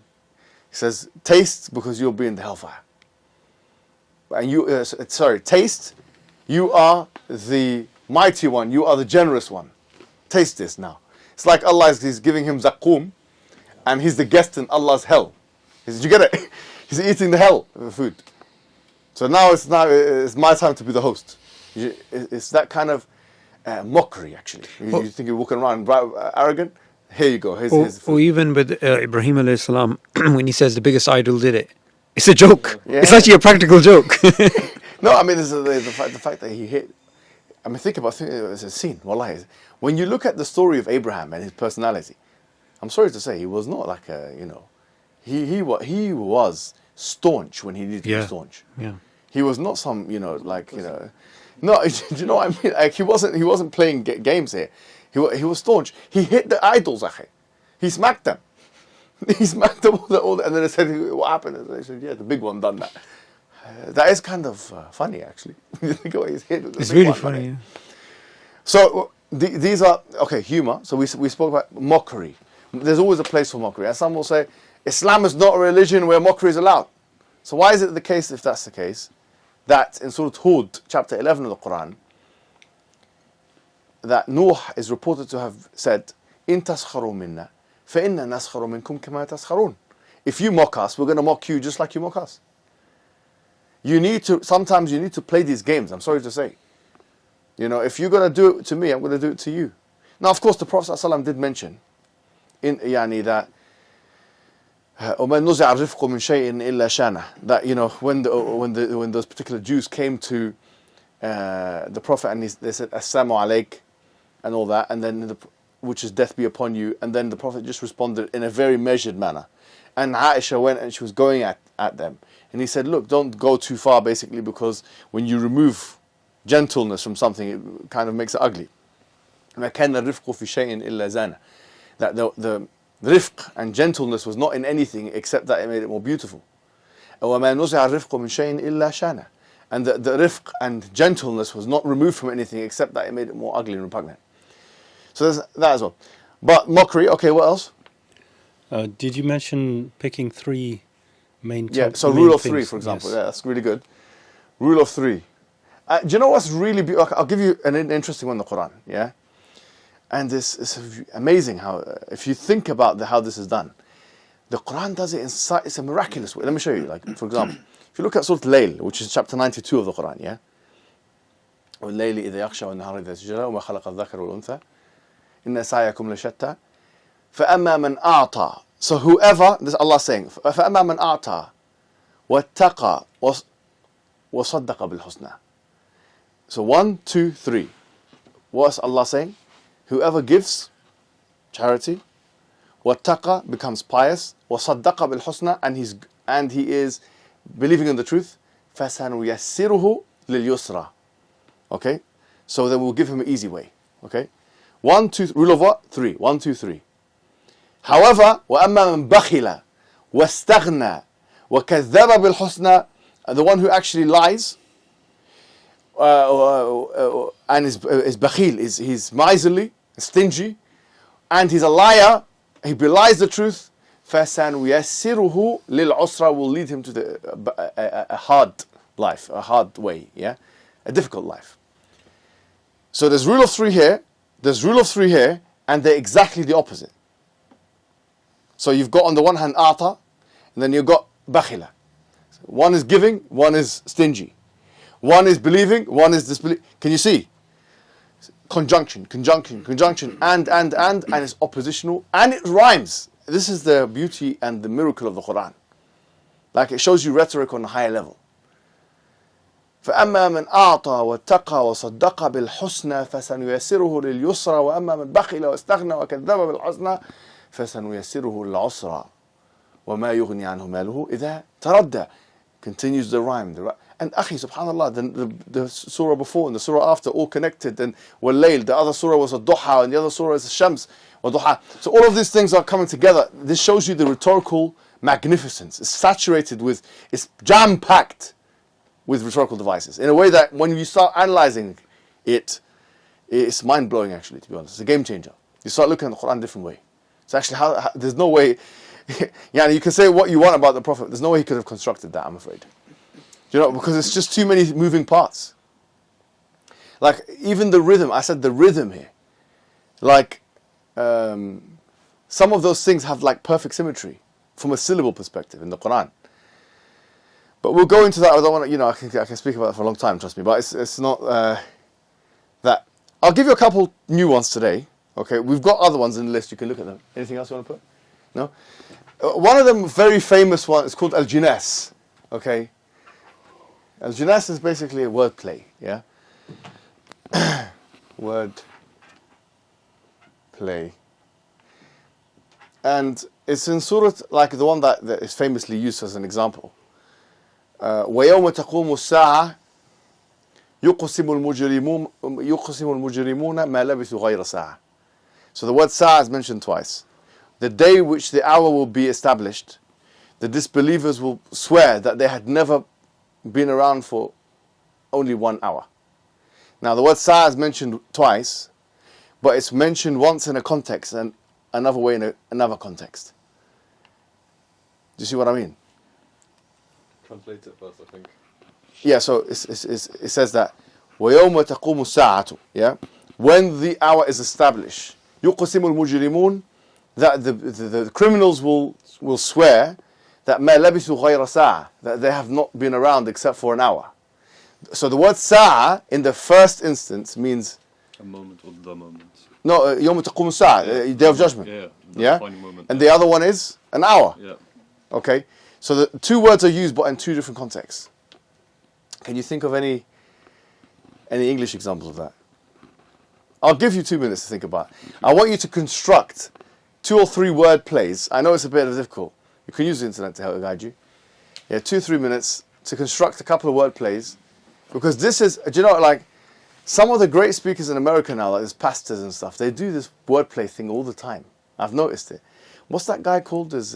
He says, taste because you'll be in the hellfire. And taste, you are the Mighty one, you are the generous one. Taste this now. It's like Allah is giving him zaqum, and he's the guest in Allah's hell. Did you get it? He's eating the hell food. So now it's my time to be the host. It's that kind of mockery, actually. You think you're walking around arrogant? Here you go. Here's food. Or even with Ibrahim alayhi salam, when he says the biggest idol did it. It's a joke. Yeah. It's actually a practical joke. No, I mean, the fact that he hit. I mean, think it as a scene. Wallahi. When you look at the story of Abraham and his personality, I'm sorry to say, he was not like he was staunch when he needed to be staunch. Yeah. He was not some, no, do you know what I mean? Like, he wasn't playing games here. He was staunch. He hit the idols, akhi. He smacked them. He smacked them all, and then they said, what happened? And they said, yeah, the big one done that. That is kind of funny, actually. You think about he's hit with the It's big really one, funny. okay? Yeah. So these are, humor. So we spoke about mockery. There's always a place for mockery. And some will say, Islam is not a religion where mockery is allowed. So why is it the case, if that's the case, that in Surah Hud, chapter 11 of the Qur'an, that Nuh is reported to have said, إِن تَسْخَرُوا مِنَّا فَإِنَّا نَسْخَرُ مِنْكُمْ كَمَا تَسْخَرُونَ. If you mock us, we're going to mock you just like you mock us. Sometimes you need to play these games, I'm sorry to say. If you're going to do it to me, I'm going to do it to you. Now, of course, the Prophet ﷺ did mention that وَمَنْ نُزِعَ الرِّفْقُ مِنْ شَيْءٍ إِلَّا شَانَهُ. That, when those particular Jews came to the Prophet and they said, Assalamu alayk, and all that, and then, which is death be upon you, and then the Prophet just responded in a very measured manner. And Aisha went and she was going at them. And he said, look, don't go too far, basically, because when you remove gentleness from something, it kind of makes it ugly. مَا كَانَ الرِّفْقُ فِي شَيْءٍ إِلَّا زَانَهُ. That the rifq and gentleness was not in anything except that it made it more beautiful. وَمَا نُزِعَ الرِّفْقُ مِنْ شَيْءٍ إِلَّا شَانَهُ. And the rifq and gentleness was not removed from anything except that it made it more ugly and repugnant. So there's that as well. But mockery, okay, what else? Did you mention picking three main So main rule of things? three, for example. Yes. Yeah, that's really good. Rule of three. Do you know what's really beautiful? I'll give you an interesting one in the Qur'an, yeah? And it's amazing how, if you think about how this is done, the Qur'an does it it's a miraculous way. Let me show you. Like, for example, if you look at Surah Layl, which is chapter 92 of the Qur'an, yeah? وَاللَّيْلِ إِذَا يَغْشَى وَالنَّهَارِ إِذَا سَجَى وَمَا خَلَقَ الذَّكَرَ وَالْأُنثَى إِنَّ سَعْيَكُمْ لَشَتَّى فَأَمَّا مَنْ أَعْطَى. So whoever, this is Allah saying, فَأَمَّا مَنْ أَعْطَى وَاتَّقَى وَصَدَّقَ بِالْحُسْنَى. So 1, 2, 3. What's Allah saying? Whoever gives charity, وَاتَّقَى becomes pious, وَصَدَّقَ بِالْحُسْنَى, and he is believing in the truth, فَسَنُيَسِّرُهُ لِلْيُسْرَى. Okay? So then we'll give him an easy way. Okay? 1, 2, rule of what? 3. 1, 2, 3. However, وَأَمَّا مَنْ بَخِلَ وَاسْتَغْنَى وَكَذَّبَ بِالْحُسْنَى, the one who actually lies and is bakhil, he's miserly, stingy, and he's a liar, he belies the truth, فَسَنُيَسِّرُهُ لِلْعُسْرَى, will lead him to a hard life, a hard way, yeah? A difficult life. So there's rule of three here, and they're exactly the opposite. So you've got on the one hand ata, and then you've got bakhila. One is giving, one is stingy. One is believing, one is disbelieving. Can you see? Conjunction, and it's oppositional, and it rhymes. This is the beauty and the miracle of the Qur'an. Like, it shows you rhetoric on a higher level. فَأَمَّا مَنْ أَعْطَى وَاتَّقَى وَصَدَّقَ بِالْحُسْنَى فَسَنُيَسِّرُهُ لِلْيُسْرَى وَأَمَّا مَنْ بَخِلَ وَاسْتَغْنَى وَكَذَّبَ بِالْحُسْنَى فَسَنُيَسِّرُهُ لِلْعُسْرَى وَمَا يُغْنِي عَنْهُ مَالُهُ إِذَا تَرَدَّى. Continues the rhyme. And akhi, subhanallah, the surah before and the surah after, all connected. And wal-layl, the other surah was a duha, and the other surah is a shams, wa duha. So all of these things are coming together. This shows you the rhetorical magnificence. It's saturated with, it's jam-packed with rhetorical devices in a way that when you start analyzing it, it's mind-blowing, actually, to be honest. It's a game changer. You start looking at the Qur'an a different way. It's actually how there's no way, yeah, you can say what you want about the Prophet, there's no way he could have constructed that, I'm afraid. Because it's just too many moving parts. Like even the rhythm, I said the rhythm here. Like some of those things have like perfect symmetry from a syllable perspective in the Qur'an. But we'll go into that. I don't want to, I can speak about it for a long time, trust me. But it's not that. I'll give you a couple new ones today. Okay, we've got other ones in the list. You can look at them. Anything else you want to put? No? One of them, very famous one, is called al-jinas. Okay? Al-jinas is basically a wordplay. Yeah? Word play. And it's in surah, like the one that is famously used as an example. وَيَوْمَ تَقُومُ السَّاعَةِ يُقْسِمُ الْمُجْرِمُونَ مَا لَبِثُوا غَيْرَ سَاعَةٍ. So the word sa'a is mentioned twice. The day which the hour will be established, the disbelievers will swear that they had never been around for only 1 hour. Now the word sa'a is mentioned twice, but it's mentioned once in a context and another way in another context. Do you see what I mean? Translate it first, I think. Yeah, so it says that وَيَوْمَ تَقُومُ السَّاعَةُ, yeah? When the hour is established, يُقْسِمُ الْمُجْرِمُونَ, that the criminals will swear that مَا لَبِثُوا غَيْرَ سَاعَةٍ, that they have not been around except for an hour. So the word sa'a in the first instance means a moment or the moment. no, يَوْمَ تَقُومُ السَّاعَةُ, Day of Judgment. Yeah. Yeah? Defining moment. And the other one is an hour. Yeah. Okay? So the two words are used but in two different contexts. Can you think of any English examples of that? I'll give you 2 minutes to think about it. I want you to construct 2 or 3 word plays. I know it's a bit difficult. You can use the internet to help guide you. Yeah, 2-3 minutes to construct a couple of word plays. Because this is, do you know, like, some of the great speakers in America now, like there's pastors and stuff, they do this wordplay thing all the time. I've noticed it. What's that guy called? He's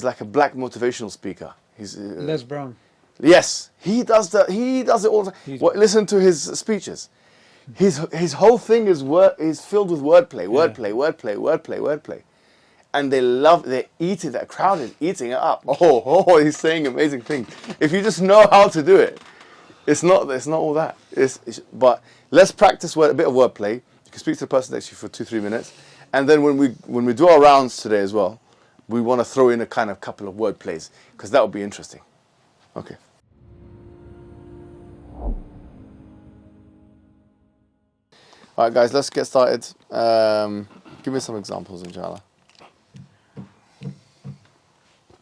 like a black motivational speaker. He's Les Brown. Yes, he does that. He does it all the time. Listen to his speeches. His whole thing is filled with wordplay, and they eat it. That crowd is eating it up. Oh, he's saying amazing things. If you just know how to do it, it's not all that. But let's practice a bit of wordplay. You can speak to the person next to you for 2-3 minutes, and then when we do our rounds today as well, we want to throw in a kind of couple of word plays because that would be interesting. Okay. All right, guys, let's get started. Give me some examples, inshallah.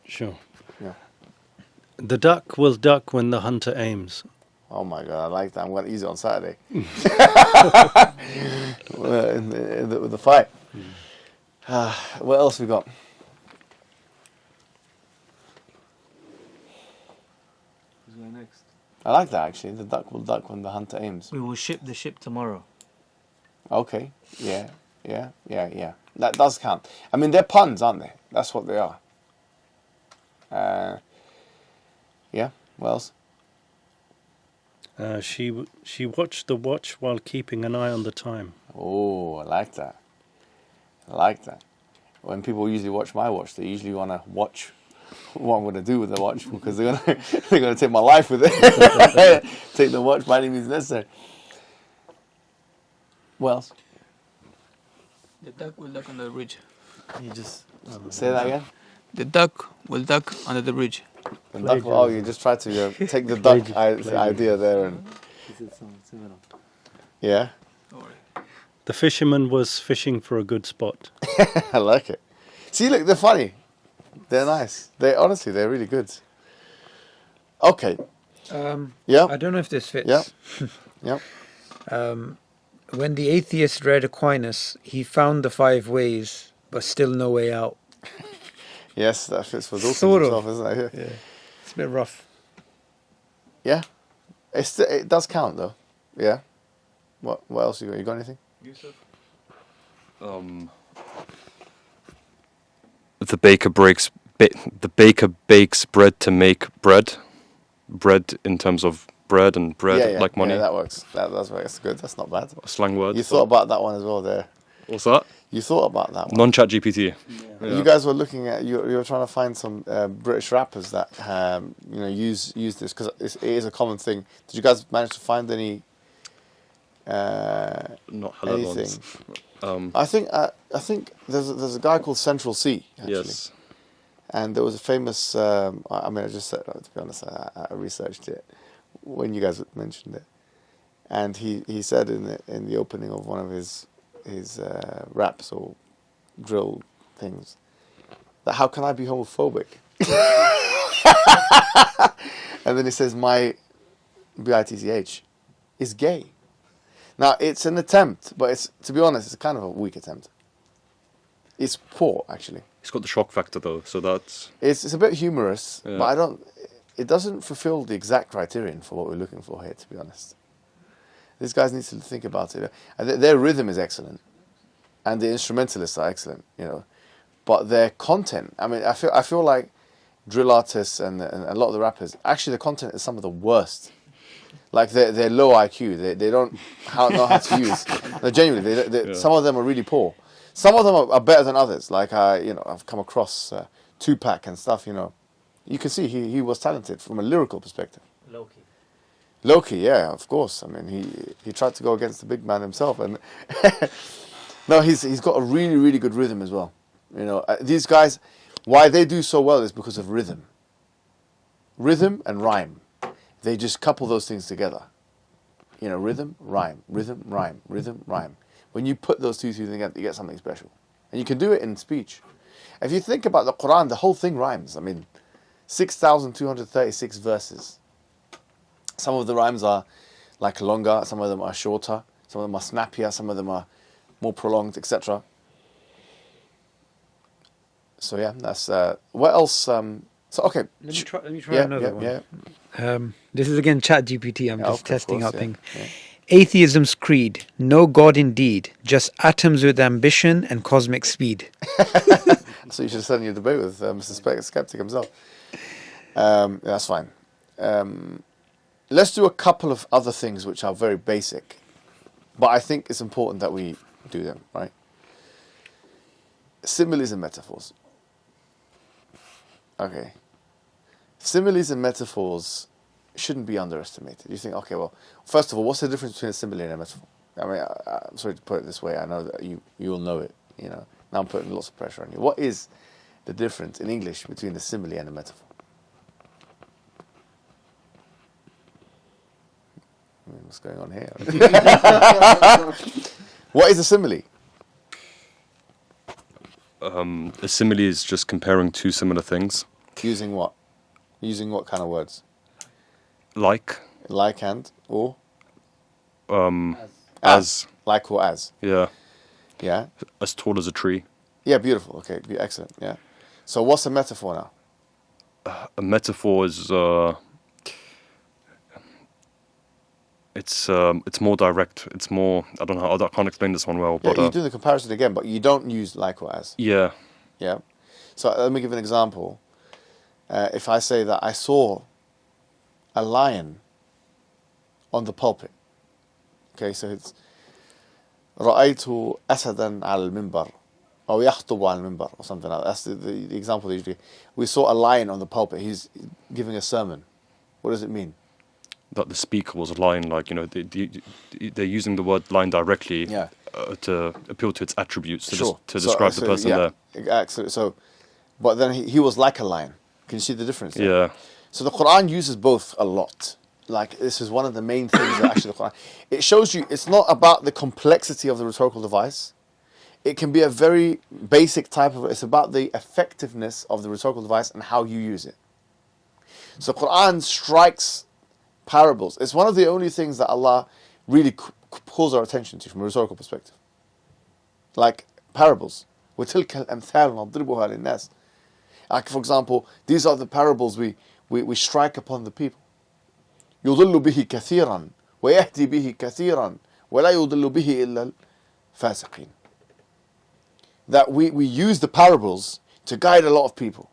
Sure. Yeah. The duck will duck when the hunter aims. Oh my God, I like that. I'm going to use it on Saturday. With the fight. What else we got? Who's going next? I like that actually. The duck will duck when the hunter aims. We will ship the ship tomorrow. Okay. Yeah. That does count. I mean, they're puns, aren't they? That's what they are. Yeah. What else? She watched the watch while keeping an eye on the time. Oh, I like that. When people usually watch my watch, they usually want to watch what I'm going to do with the watch because they're going to take my life with it. Take the watch by any means necessary. What else? The duck will duck under the bridge. You just Say that again. The duck will duck under the bridge. The duck, you just try to take the duck idea there and Is it something similar? yeah. The fisherman was fishing for a good spot. I like it. See, look, they're funny. They're nice. They're really good. Okay. Yeah. I don't know if this fits. Yeah. When the atheist read Aquinas, he found the 5 ways, but still no way out. Yes, that fits for Dawkins Sort himself, of. isn't it? Yeah. It's a bit rough. Yeah. It does count though. Yeah. What else you got? You got anything? The baker bakes bread to make bread. Bread in terms of bread and bread like money. Yeah, that works. That's good. That's not bad. A slang word. You thought about that one as well there. What's that? You thought about that one. Non-chat GPT. Yeah. You guys were looking at you were trying to find some British rappers that use this because it is a common thing. Did you guys manage to find any Not halal anything. ones. I think there's a guy called Central C, actually. Yes. And there was a famous, I just said, to be honest, I researched it when you guys mentioned it. And he said in the opening of one of his raps or drill things, that how can I be homophobic? And then he says, my bitch is gay. Now, it's an attempt, but to be honest, it's kind of a weak attempt. It's poor, actually. It's got the shock factor though, so that's... It's a bit humorous, Yeah. but it doesn't fulfill the exact criterion for what we're looking for here, to be honest. These guys need to think about it. And their rhythm is excellent, and the instrumentalists are excellent, but their content, I feel like drill artists and a lot of the rappers, actually the content is some of the worst. Like they're low IQ, they don't know how to use. No, genuinely, some of them are really poor. Some of them are better than others. Like I've come across Tupac and stuff. You can see he was talented from a lyrical perspective. Low-key, yeah, of course. He tried to go against the big man himself, and no, he's got a really, really good rhythm as well. These guys, why they do so well is because of rhythm and rhyme. They just couple those things together. Rhythm, rhyme, rhythm, rhyme, rhythm, rhyme. When you put those two together, you get something special, and you can do it in speech. If you think about the Qur'an, the whole thing rhymes. 6,236 verses. Some of the rhymes are like longer, some of them are shorter, some of them are snappier, some of them are more prolonged, etc. So yeah, that's what else? Okay. Let me try another one. Yeah. This is again ChatGPT. I'm just testing course, out things. Yeah. Atheism's creed: no God indeed, just atoms with ambition and cosmic speed. So you should send your debate with Mr. Skeptic himself. That's fine. Let's do a couple of other things which are very basic, but I think it's important that we do them, right? Similes and metaphors. Okay. Similes and metaphors shouldn't be underestimated. You think, okay, well, first of all, what's the difference between a simile and a metaphor? I'm sorry to put it this way. I know that you will know it. Now I'm putting lots of pressure on you. What is the difference in English between a simile and a metaphor? What's going on here? What is a simile? A simile is just comparing two similar things. Using what? Using what kind of words? Like And or? As. Like or as. Yeah. Yeah. As tall as a tree. Yeah, beautiful. Okay, excellent. Yeah. So what's a metaphor now? A metaphor is it's more direct. It's more, I don't know, I can't explain this one well. Yeah, But you do the comparison again, but you don't use like or as. yeah. Yeah. So let me give an example. If I say that I saw a lion on the pulpit. Okay, so it's رأيت أسدا على المنبر أو يخطب على المنبر or something like that. That's the example they usually. We saw a lion on the pulpit. He's giving a sermon. What does it mean? That the speaker was lying, they're using the word line directly to appeal to its attributes, to describe the person there. Exactly. So, but then he was like a lion. Can you see the difference? Yeah. So the Qur'an uses both a lot. Like this is one of the main things that actually the Qur'an. It shows you it's not about the complexity of the rhetorical device. It can be a very basic type of. It's about the effectiveness of the rhetorical device and how you use it. So Qur'an strikes parables. It's one of the only things that Allah really calls our attention to from a rhetorical perspective. Like parables. وَتِلْكَ الْأَمْثَالُ نَضْرِبُهَا لِلنَّاسِ. Like for example, these are the parables we strike upon the people. يُضِلُّ بِهِ كَثِيرًا وَيَهْدِي بِهِ كَثِيرًا وَلَا يُضِلُّ بِهِ إِلَّا الْفَاسِقِينَ. That we use the parables to guide a lot of people.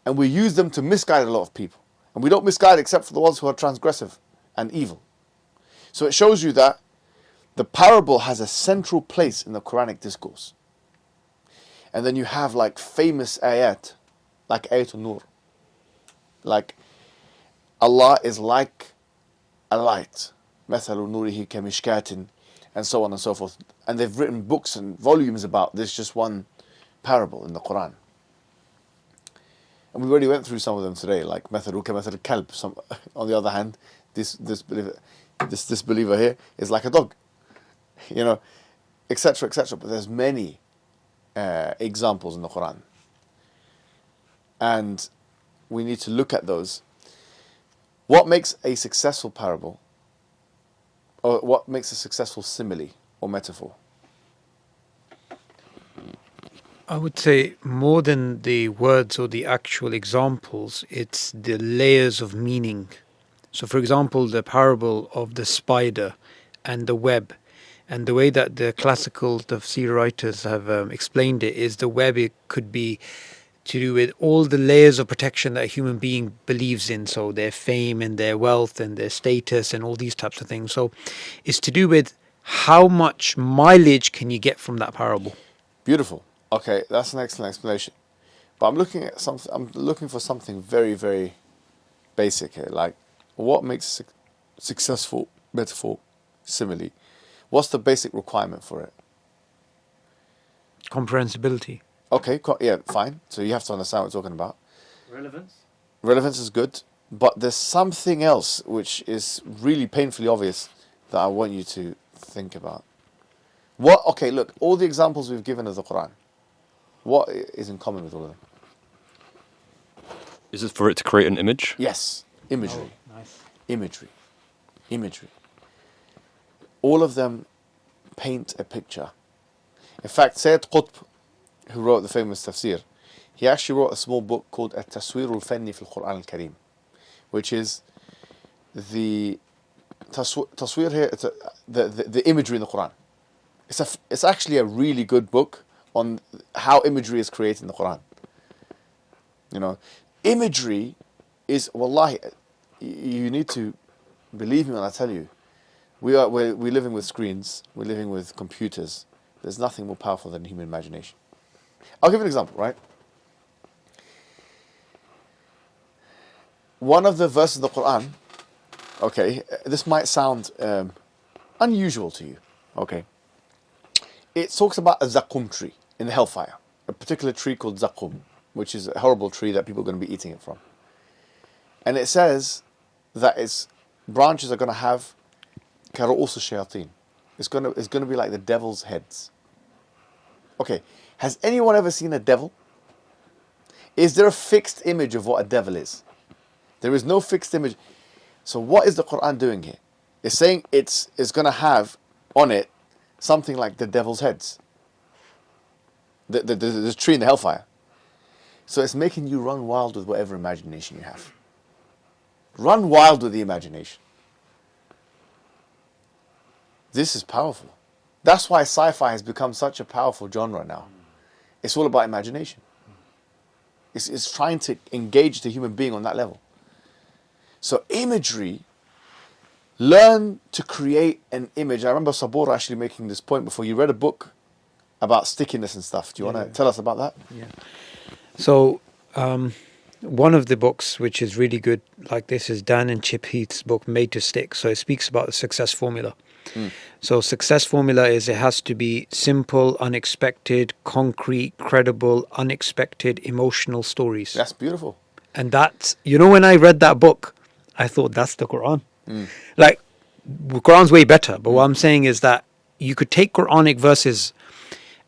And we use them to misguide a lot of people. And we don't misguide except for the ones who are transgressive and evil. So it shows you that the parable has a central place in the Quranic discourse. And then you have like famous ayat, like ayatul nur. Like Allah is like a light. مَثَلُ نُورِهِ كَمِشْكَاتٍ, and so on and so forth. And they've written books and volumes about this just one parable in the Qur'an. And we already went through some of them today, like مَثَلُ كَمَثَلِ الكلب. Some, on the other hand, this disbeliever here is like a dog, you know, etc., etc. But there's many examples in the Qur'an, and we need to look at those. What makes a successful parable, or what makes a successful simile or metaphor? I would say more than the words or the actual examples, it's the layers of meaning. So, for example, the parable of the spider and the web, and the way that the classical tafsir writers have explained it is the web, it could be to do with all the layers of protection that a human being believes in. So their fame and their wealth and their status and all these types of things. So it's to do with how much mileage can you get from that parable. Beautiful. Okay, that's an excellent explanation. But I'm looking at something. I'm looking for something very, very basic here. Like, what makes a successful metaphor, simile? What's the basic requirement for it? Comprehensibility. Okay, yeah, fine. So you have to understand what we're talking about. Relevance. Relevance is good, but there's something else which is really painfully obvious that I want you to think about. What? Okay, look, all the examples we've given of the Qur'an, what is in common with all of them? Is it for it to create an image? Yes, imagery. Oh, nice. Imagery. Imagery. All of them paint a picture. In fact, Sayyid Qutb, who wrote the famous tafsir, he actually wrote a small book called التصوير الفني في القرآن الكريم, which is the taswir here, it's the imagery in the Quran. It's actually a really good book on how imagery is created in the Quran. You know, imagery is, wallahi, you need to believe me when I tell you, we're living with screens, we're living with computers. There's nothing more powerful than human imagination. I'll give you an example, right? One of the verses of the Quran, okay, this might sound unusual to you, okay. It talks about a zaqqum tree in the hellfire, a particular tree called zaqqum, which is a horrible tree that people are going to be eating it from. And it says that its branches are going to have كَرُؤُوسُ الشَّيَاطِينَ. It's going to be like the devil's heads. Okay, has anyone ever seen a devil? Is there a fixed image of what a devil is? There is no fixed image. So what is the Quran doing here? It's saying it's going to have on it something like the devil's heads. The tree in the hellfire. So it's making you run wild with whatever imagination you have. Run wild with the imagination. This is powerful. That's why sci-fi has become such a powerful genre now. It's all about imagination. It's trying to engage the human being on that level. So imagery, learn to create an image. I remember Sabur actually making this point before. You read a book about stickiness and stuff. Do you want to tell us about that? Yeah. So one of the books which is really good like this is Dan and Chip Heath's book Made to Stick. So it speaks about the success formula. So success formula is it has to be simple, unexpected, concrete, credible, unexpected, emotional stories. That's beautiful. And that's, you know, when I read that book, I thought that's the Quran. Like, the Quran's way better. But what I'm saying is that you could take Quranic verses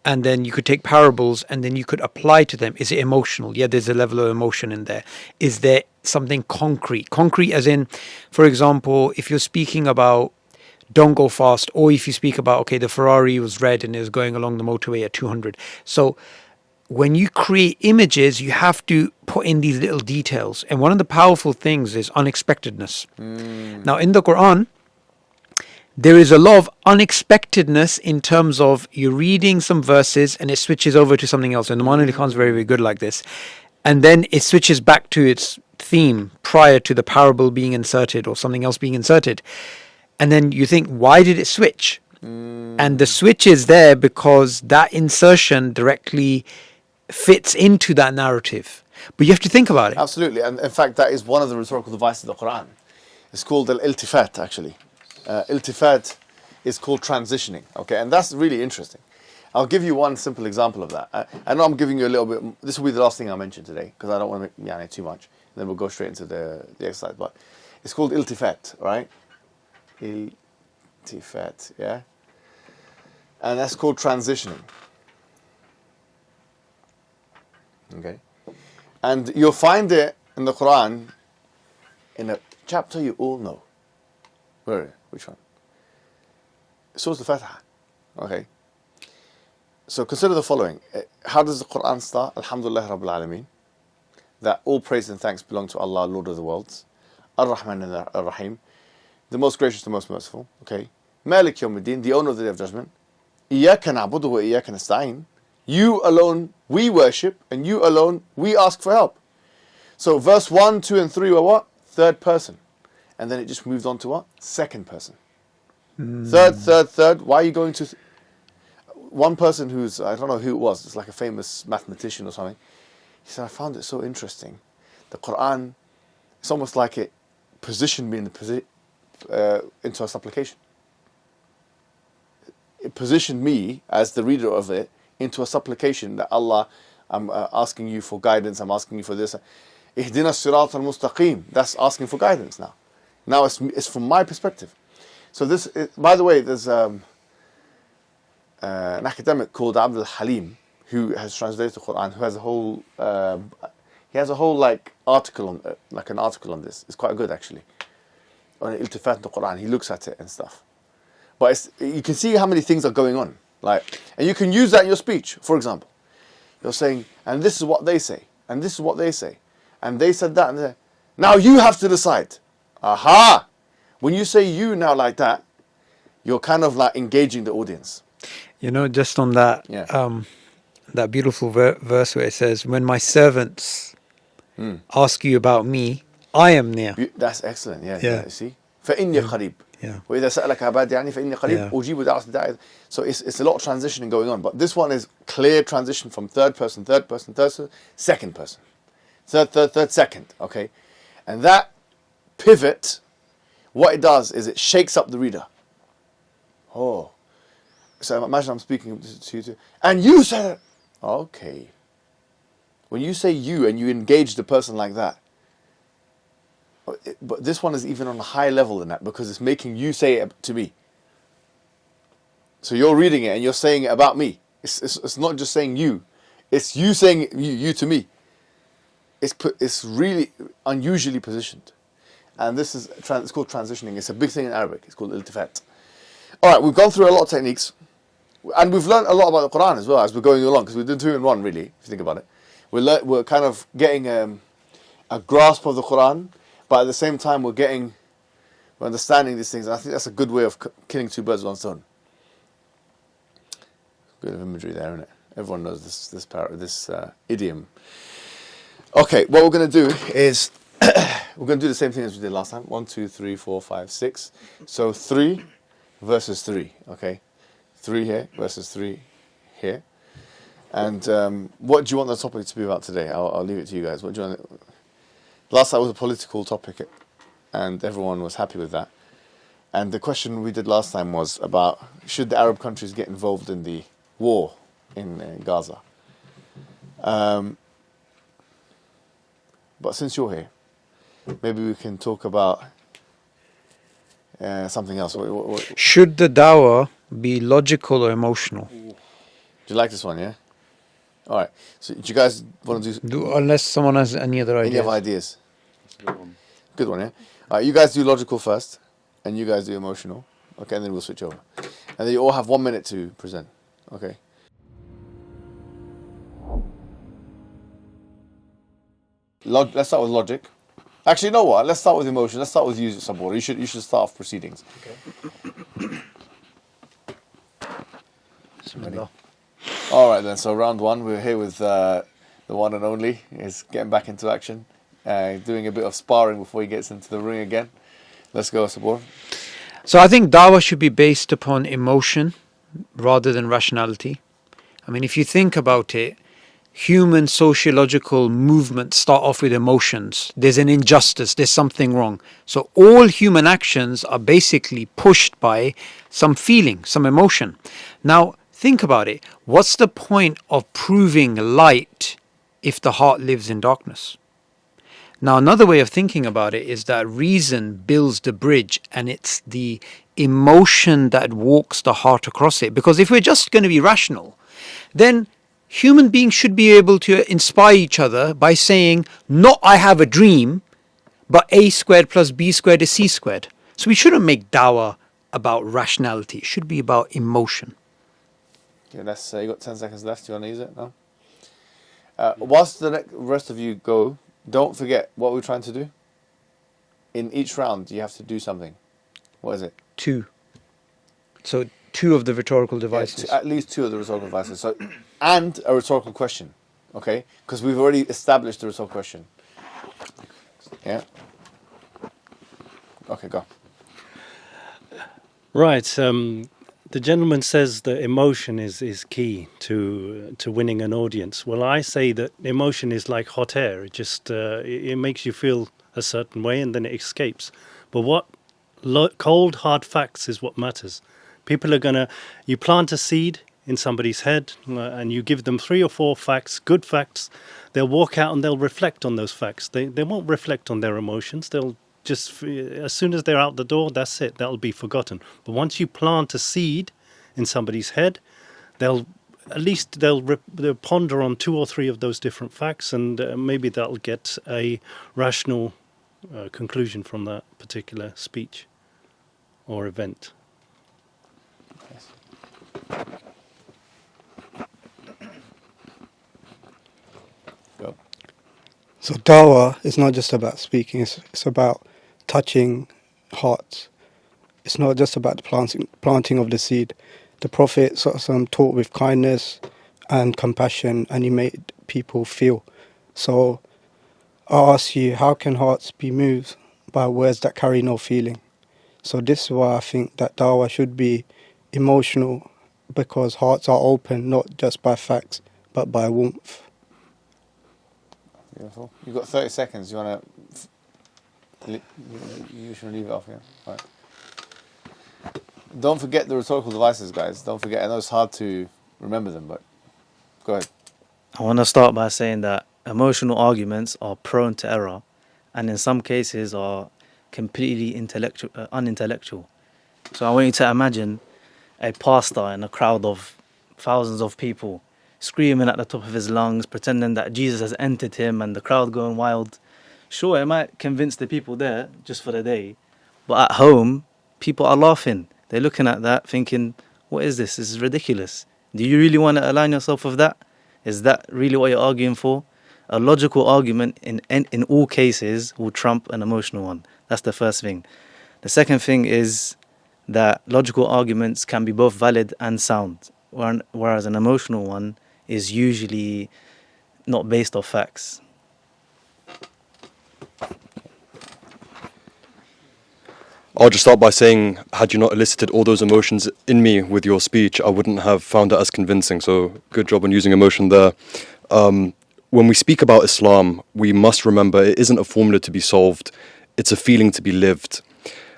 and then you could take parables and then you could apply to them. Is it emotional? Yeah, there's a level of emotion in there. Is there something concrete? Concrete as in, for example, if you're speaking about don't go fast, or if you speak about, okay, the Ferrari was red and it was going along the motorway at 200. So when you create images, you have to put in these little details. And one of the powerful things is unexpectedness. Now, in the Quran, there is a lot of unexpectedness in terms of you're reading some verses and it switches over to something else. And the Nu'man Ali Khan's very, very good like this. And then it switches back to its theme prior to the parable being inserted or something else being inserted. And then you think, why did it switch? And the switch is there because that insertion directly fits into that narrative. But you have to think about it. Absolutely. And in fact, that is one of the rhetorical devices of the Quran. It's called al-iltifat, actually. iltifat is called transitioning. Okay, and that's really interesting. I'll give you one simple example of that. I know I'm giving you a little bit. This will be the last thing I mention today because I don't want to make too much. And then we'll go straight into the exercise. But it's called iltifat, right? Iltifat, yeah. And that's called transitioning. Okay, and you'll find it in the Quran in a chapter you all know. Where? Which one? Surah Al-Fatiha. Okay. So consider the following. How does the Quran start? Alhamdulillah Rabbil Alameen. That all praise and thanks belong to Allah, Lord of the worlds. Ar-Rahman and Ar-Rahim. The most gracious, the most merciful. Okay. Malik Yawmiddin, the owner of the day of judgment. Iyaka na'budu wa iyaka nasta'in. You alone we worship, and you alone we ask for help. So verse 1, 2, and 3 were what? Third person. And then it just moved on to what? Second person. Third. Why are you going to... One person who's, I don't know who it was, it's like a famous mathematician or something. He said, I found it so interesting. The Qur'an, it's almost like it positioned me into a supplication. It positioned me as the reader of it into a supplication that Allah, I'm asking you for guidance, I'm asking you for this. Ihdina sirat al-mustaqim. That's asking for guidance now. Now it's from my perspective. So this, by the way, there's an academic called Abdul Halim who has translated the Quran, who has a whole, he has a whole like article on, like an article on this. It's quite good actually. On iltifat in the Quran, he looks at it and stuff. But you can see how many things are going on. Like, and you can use that in your speech. For example, you're saying, and this is what they say, and this is what they say, and they said that, and that. Now you have to decide. Aha! When you say you now like that, you're kind of like engaging the audience. You know, just on that, that beautiful verse where it says, "When my servants ask you about me, I am near." That's excellent. Yeah. You see, فإني قريب. Yeah. وإذا سألك عبادي عني فإني قريب أجيب دعوة الداعي. So it's a lot of transitioning going on, but this one is clear transition from third person, second person, third, second. Okay, and that pivot, what it does is it shakes up the reader. Oh, so imagine I'm speaking to you, and you said it. Okay. When you say you and you engage the person like that, but this one is even on a higher level than that because it's making you say it to me. So you're reading it and you're saying it about me. It's not just saying you. It's you saying you to me. It's really unusually positioned. And this is it's called transitioning. It's a big thing in Arabic. It's called iltifat. All right, we've gone through a lot of techniques. And we've learned a lot about the Quran as well as we're going along because we did 2 in 1 really, if you think about it. We're kind of getting a grasp of the Quran, but at the same time we're understanding these things. And I think that's a good way of killing 2 birds with 1 stone. Good imagery there, isn't it? Everyone knows this idiom. Okay, what we're going to do is we're going to do the same thing as we did last time. 1, 2, 3, 4, 5, 6. So 3 versus 3. Okay, 3 here versus 3 here. And what do you want the topic to be about today? I'll leave it to you guys. What do you want? Last time was a political topic, and everyone was happy with that. And the question we did last time was about should the Arab countries get involved in the war in Gaza? But since you're here, maybe we can talk about something else. Should the dawah be logical or emotional? Do you like this one, yeah? All right. So do you guys want to do... Unless someone has any other ideas. Any other ideas? Good one, yeah? All right, you guys do logical first, and you guys do emotional. Okay, and then we'll switch over. And then you all have 1 minute to present. Okay? Let's start with logic. Actually, you know what? Let's start with emotion. Let's start with you, Sabor. You should start off proceedings. Okay. Bismillah. All right then. So round 1, we're here with the one and only. He's getting back into action, doing a bit of sparring before he gets into the ring again. Let's go, Sabor. So I think dawah should be based upon emotion rather than rationality. I mean, if you think about it, human sociological movements start off with emotions. There's an injustice, there's something wrong. So all human actions are basically pushed by some feeling, some emotion. Now, think about it. What's the point of proving light if the heart lives in darkness? Now, another way of thinking about it is that reason builds the bridge, and it's the emotion that walks the heart across it. Because if we're just going to be rational, then human beings should be able to inspire each other by saying, not I have a dream, but A squared plus B squared is C squared. So we shouldn't make dawah about rationality. It should be about emotion. Okay, let's. You got 10 seconds left. Do you want to use it? No. Whilst the rest of you go, don't forget what we're trying to do. In each round, you have to do something. What is it? 2. So 2 of the rhetorical devices. Yeah, at least 2 of the rhetorical devices. So, and a rhetorical question, okay? Because we've already established the rhetorical question. Yeah. Okay, go. Right. The gentleman says that emotion is key to winning an audience. Well, I say that emotion is like hot air. It just it makes you feel a certain way and then it escapes. But what cold hard facts is what matters. People are gonna. You plant a seed in somebody's head and you give them 3 or 4 facts, good facts. They'll walk out and they'll reflect on those facts. They won't reflect on their emotions. They'll just, as soon as they're out the door, that's it. That'll be forgotten. But once you plant a seed in somebody's head, they'll ponder on 2 or 3 of those different facts, and maybe that'll get a rational conclusion from that particular speech or event. Yes. Go. So dawah is not just about speaking, it's about touching hearts. It's not just about the planting of the seed. The Prophet taught with kindness and compassion, and he made people feel. So I ask you, how can hearts be moved by words that carry no feeling? So this is why I think that dawah should be emotional, because hearts are open not just by facts, but by warmth. Beautiful. You've got 30 seconds. You want to... You should leave it off, yeah? Right. Don't forget the rhetorical devices, guys. Don't forget. I know it's hard to remember them, but go ahead. I want to start by saying that emotional arguments are prone to error, and in some cases are completely unintellectual. So I want you to imagine a pastor in a crowd of thousands of people screaming at the top of his lungs, pretending that Jesus has entered him, and the crowd going wild. Sure, it might convince the people there just for the day, but at home, people are laughing. They're looking at that thinking, what is this? This is ridiculous. Do you really want to align yourself with that? Is that really what you're arguing for? A logical argument in all cases will trump an emotional one. That's the first thing. The second thing is that logical arguments can be both valid and sound, whereas an emotional one is usually not based off facts. I'll just start by saying, had you not elicited all those emotions in me with your speech, I wouldn't have found it as convincing. So good job on using emotion there. When we speak about Islam, we must remember it isn't a formula to be solved. It's a feeling to be lived.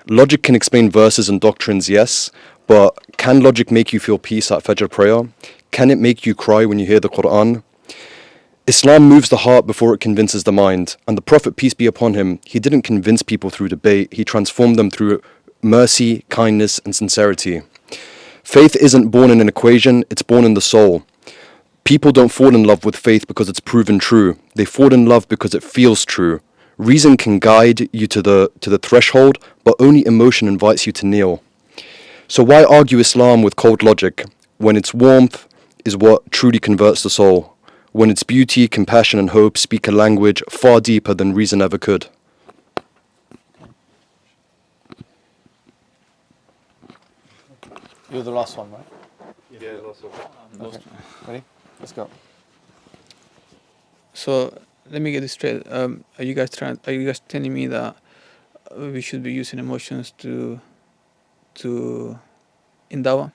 Logic can explain verses and doctrines, yes, but can logic make you feel peace at Fajr prayer? Can it make you cry when you hear the Qur'an? Islam moves the heart before it convinces the mind, and the Prophet, peace be upon him, he didn't convince people through debate, he transformed them through mercy, kindness, and sincerity. Faith isn't born in an equation, it's born in the soul. People don't fall in love with faith because it's proven true, they fall in love because it feels true. Reason can guide you to the threshold, but only emotion invites you to kneel. So why argue Islam with cold logic, when its warmth is what truly converts the soul? When its beauty, compassion and hope speak a language far deeper than reason ever could. You're the last one, right? Yeah, the last one. Okay. Ready? Let's go. So let me get this straight. Are you guys telling me that we should be using emotions to in dawah?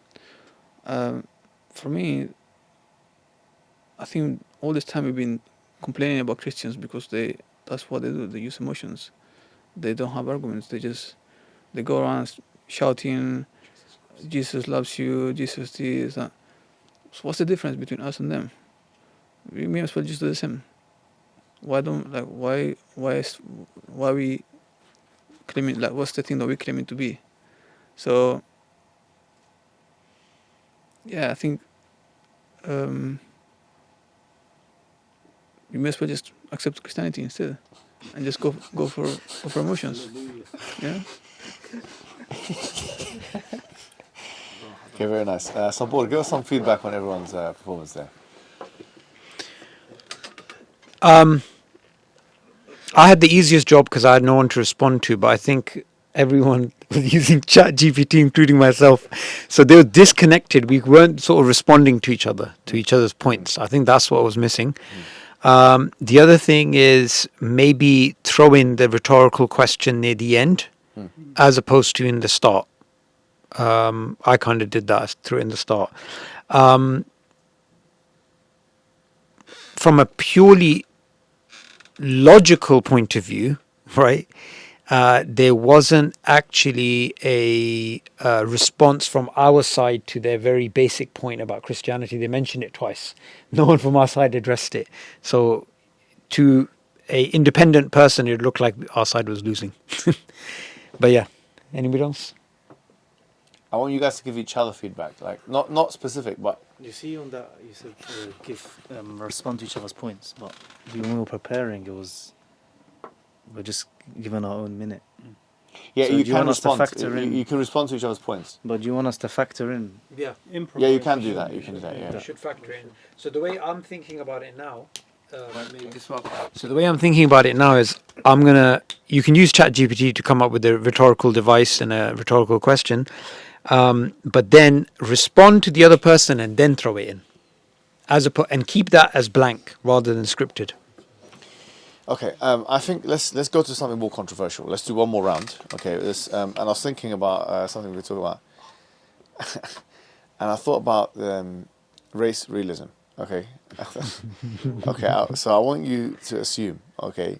For me, I think all this time we've been complaining about Christians because that's what they do. They use emotions. They don't have arguments. They go around shouting, Jesus loves you, Jesus this, that. So what's the difference between us and them? We may as well just do the same. Why we claiming, like, what's the thing that we claiming to be? So yeah, I think we may as well just accept Christianity instead, and just go for emotions. Yeah. Okay, very nice. Sabur, give us some feedback on everyone's performance there. I had the easiest job because I had no one to respond to, but I think everyone was using ChatGPT, including myself. So they were disconnected. We weren't sort of responding to each other's points. I think that's what was missing. The other thing is maybe throw in the rhetorical question near the end as opposed to in the start. I kind of did that, threw it in the start. From a purely logical point of view, right, there wasn't actually a response from our side to their very basic point about Christianity. They mentioned it twice. No one from our side addressed it. So to a independent person, it looked like our side was losing. But yeah, anybody else? I want you guys to give each other feedback, like not specific, but You see on that, you said respond to each other's points, but when we were preparing, we're just given our own minute. yeah, So you do you can want us to respond. factor in- You can respond to each other's points. But do you want us to factor in? Yeah, Yeah, you can do that. You can do that. Yeah. you should factor in. So the way I'm thinking about it now, so the way I'm thinking about it now is you can use ChatGPT to come up with a rhetorical device and a rhetorical question, but then respond to the other person and then throw it in, and keep that as blank rather than scripted. Okay, I think let's go to something more controversial. Let's do one more round. Okay, and I was thinking about something we were talking about, and I thought about race realism. Okay, okay. So I want you to assume, okay,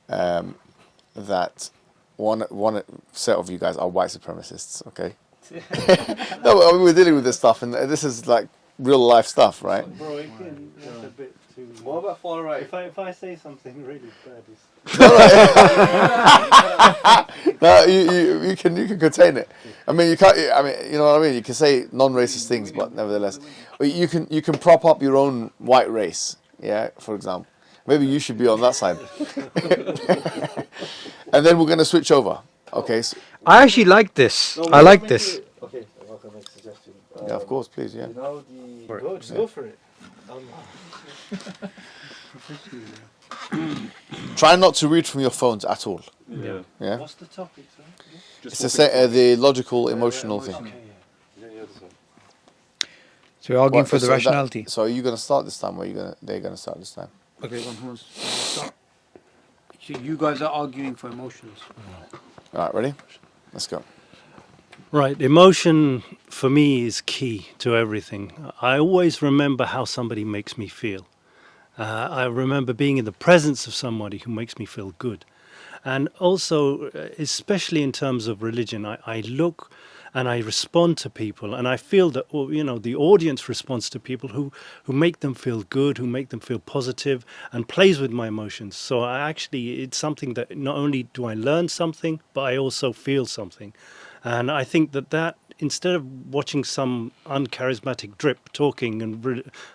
that one set of you guys are white supremacists. Okay. No, I mean, we're dealing with this stuff, and this is like real life stuff, right? Bro, that's a bit too... What about far right? If I say something really bad, No, you can contain it. I mean, you can't. I mean, you know what I mean. You can say non-racist things, but nevertheless, you can prop up your own white race. Yeah, for example, maybe you should be on that side. And then we're going to switch over. Okay. So, I actually like this. I like this. Okay, so I can make a suggestion. yeah, of course, please. Yeah. You know go for it. Try not to read from your phones at all. Yeah. Yeah. What's the topic, sir? It's the logical, emotional thing. Okay, yeah. So we're arguing What, for the so that- rationality. So are you going to start this time, or they're going to start this time? Okay, who wants to start? You guys are arguing for emotions. All right, ready? Let's go. Right, emotion for me is key to everything. I always remember how somebody makes me feel. I remember being in the presence of somebody who makes me feel good. And also, especially in terms of religion, I look and I respond to people, and I feel that, the audience responds to people who make them feel good, who make them feel positive, and plays with my emotions. So it's something that not only do I learn something, but I also feel something. And I think that instead of watching some uncharismatic drip talking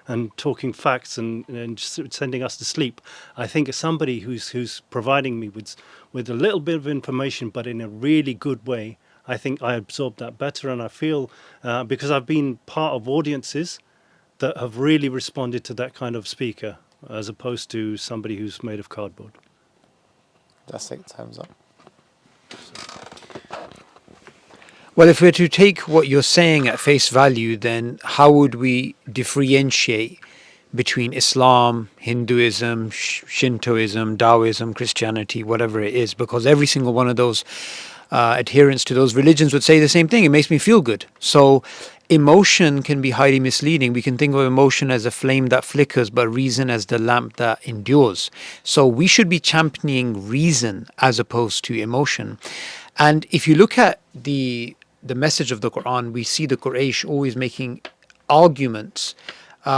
and talking facts and just sending us to sleep, I think somebody who's providing me with a little bit of information, but in a really good way, I think I absorb that better, and I feel because I've been part of audiences that have really responded to that kind of speaker, as opposed to somebody who's made of cardboard. That's it. Time's up. Well, if we're to take what you're saying at face value, then how would we differentiate between Islam, Hinduism, Shintoism, Taoism, Christianity, whatever it is? Because every single one of those adherents to those religions would say the same thing. It makes me feel good. So emotion can be highly misleading. We can think of emotion as a flame that flickers, but reason as the lamp that endures. So we should be championing reason as opposed to emotion. And if you look at the message of the Quran, we see the Quraysh always making arguments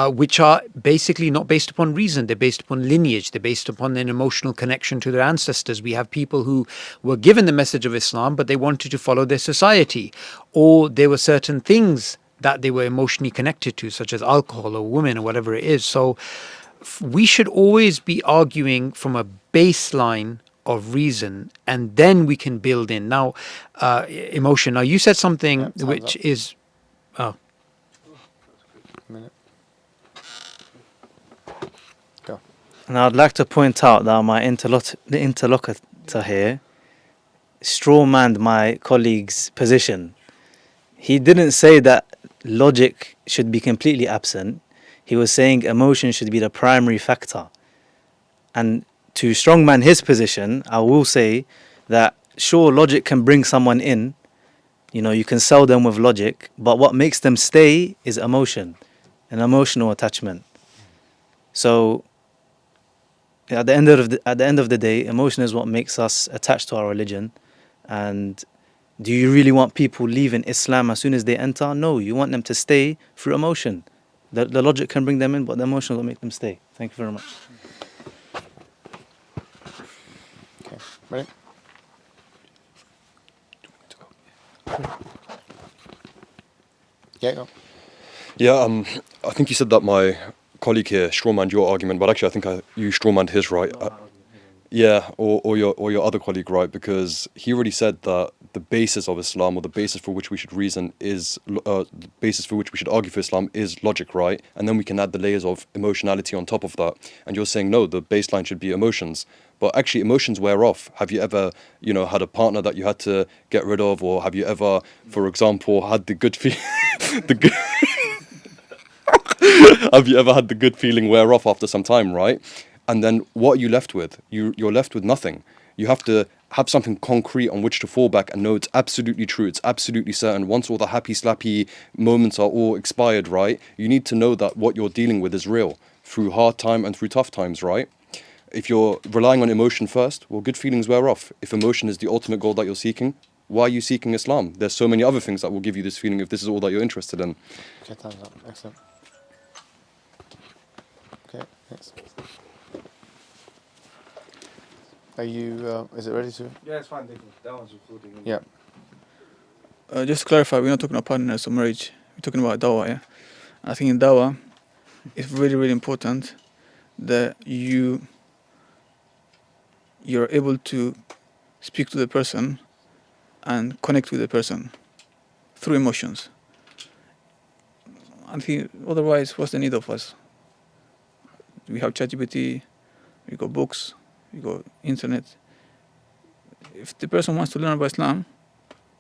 which are basically not based upon reason. They're based upon lineage. They're based upon an emotional connection to their ancestors. We have people who were given the message of Islam, but they wanted to follow their society. Or there were certain things that they were emotionally connected to, such as alcohol or women or whatever it is. So we should always be arguing from a baseline of reason, and then we can build in. Now, emotion. Now, you said something which is... Oh. A minute. Go. And I'd like to point out that my interlocutor here strawmanned my colleague's position. He didn't say that logic should be completely absent. He was saying emotion should be the primary factor. And to strongman his position, I will say that sure, logic can bring someone in. You know, you can sell them with logic, but what makes them stay is emotion, an emotional attachment. So at the end of the day, emotion is what makes us attached to our religion. And do you really want people leaving Islam as soon as they enter? No, you want them to stay through emotion. The logic can bring them in, but the emotion will make them stay. Thank you very much. Okay, ready? Yeah, go. Yeah, I think you said that my colleague here strawmanned your argument, but actually I think you strawmanned his, right? Yeah, or your other colleague, right? Because he already said that the basis of Islam, or the basis for which we should reason, is the basis for which we should argue for Islam is logic, right? And then we can add the layers of emotionality on top of that. And you're saying no, the baseline should be emotions. But actually, emotions wear off. Have you ever, had a partner that you had to get rid of, or have you ever, for example, had the good have you ever had the good feeling wear off after some time, right? And then what are you left with? You're left with nothing. You have to have something concrete on which to fall back and know it's absolutely true, it's absolutely certain. Once all the happy slappy moments are all expired, right? You need to know that what you're dealing with is real through hard time and through tough times, right? If you're relying on emotion first, well, good feelings wear off. If emotion is the ultimate goal that you're seeking, why are you seeking Islam? There's so many other things that will give you this feeling if this is all that you're interested in. Okay, time's up. Excellent. Okay, next. Are you, is it ready to? Yeah, it's fine. That one's recording. Yeah. Just to clarify, we're not talking about partners or marriage. We're talking about dawah, yeah? I think in dawah, it's really, really important that you're able to speak to the person and connect with the person through emotions. I think otherwise, what's the need of us? We have ChatGPT, we got books, we got internet. If the person wants to learn about Islam,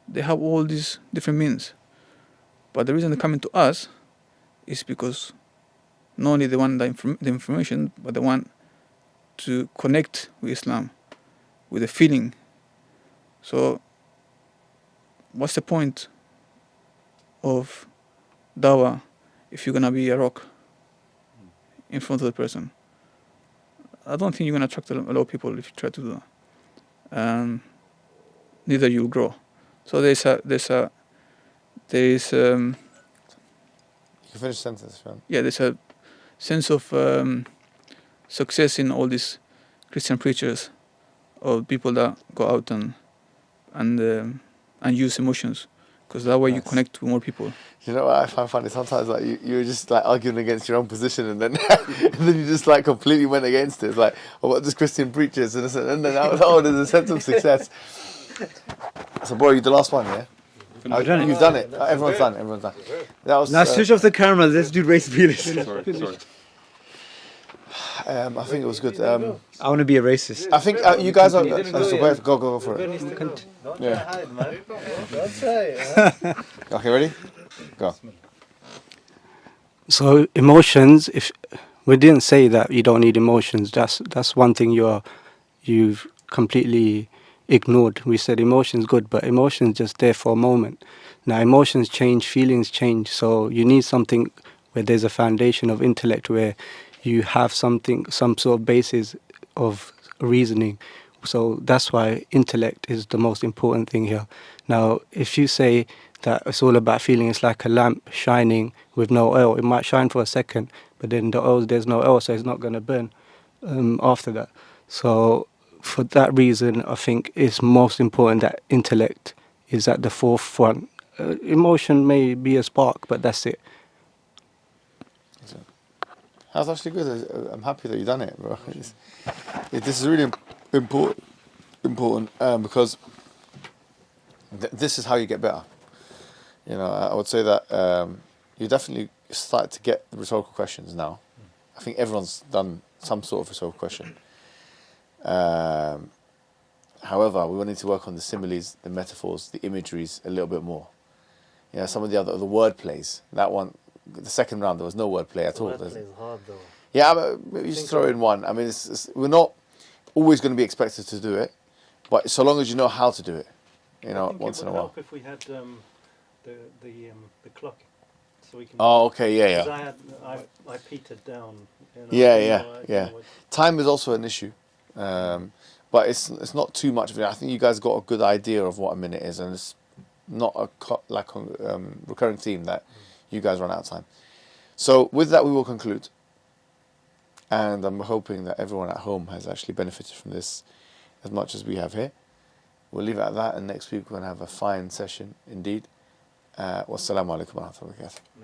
they have all these different means. But the reason they're coming to us is because not only they want the information, but they want to connect with Islam, with a feeling. So what's the point of dawah if you're going to be a rock in front of the person? I don't think you're going to attract a lot of people if you try to do that. Neither you'll grow. So there is You can finish the sentence, man. yeah, there's a sense of success in all these Christian preachers or people that go out and use emotions, because that way you connect to more people. You know what I find funny? Sometimes like you're just like arguing against your own position, and then and then you just like completely went against it. It's like, oh, what does Christian preachers? And then there's a sense of success. So, bro, you're the last one, yeah? You've done it. Everyone's done. Everyone's done. That was. Now switch off the camera. Let's do race feelings. Sorry. I think it was good. I want to be a racist. I think you guys are. Go for it. Yeah. Okay, ready? Go. So emotions, if we didn't say that you don't need emotions, that's one thing you've completely ignored. We said emotion's good, but emotion's just there for a moment. Now emotions change, feelings change, so you need something where there's a foundation of intellect, where you have something, some sort of basis of reasoning. So that's why intellect is the most important thing here. Now, if you say that it's all about feeling, it's like a lamp shining with no oil. It might shine for a second, but then there's no oil, so it's not going to burn after that. So for that reason, I think it's most important that intellect is at the forefront. Emotion may be a spark, but that's it. That's actually good. I'm happy that you've done it, bro. This is really important because this is how you get better. You know, I would say that you definitely start to get the rhetorical questions now. I think everyone's done some sort of rhetorical question. However, we need to work on the similes, the metaphors, the imageries a little bit more. You know, some of the word plays. That one, the second round, there was no word play at all. Wordplay is hard though. Yeah, but you just throw in one. I mean, we're not always going to be expected to do it, but so long as you know how to do it, you know, once in a while. If we had the clock, so we can. Oh, okay, yeah. I petered down. You know, Yeah. Time is also an issue, but it's not too much of it. I think you guys got a good idea of what a minute is, and it's not a recurring theme that you guys run out of time. So with that, we will conclude. And I'm hoping that everyone at home has actually benefited from this as much as we have here. We'll leave it at that, and next week we're going to have a fine session indeed. Wassalamu alaikum wa rahmatullahi wa barakatuh.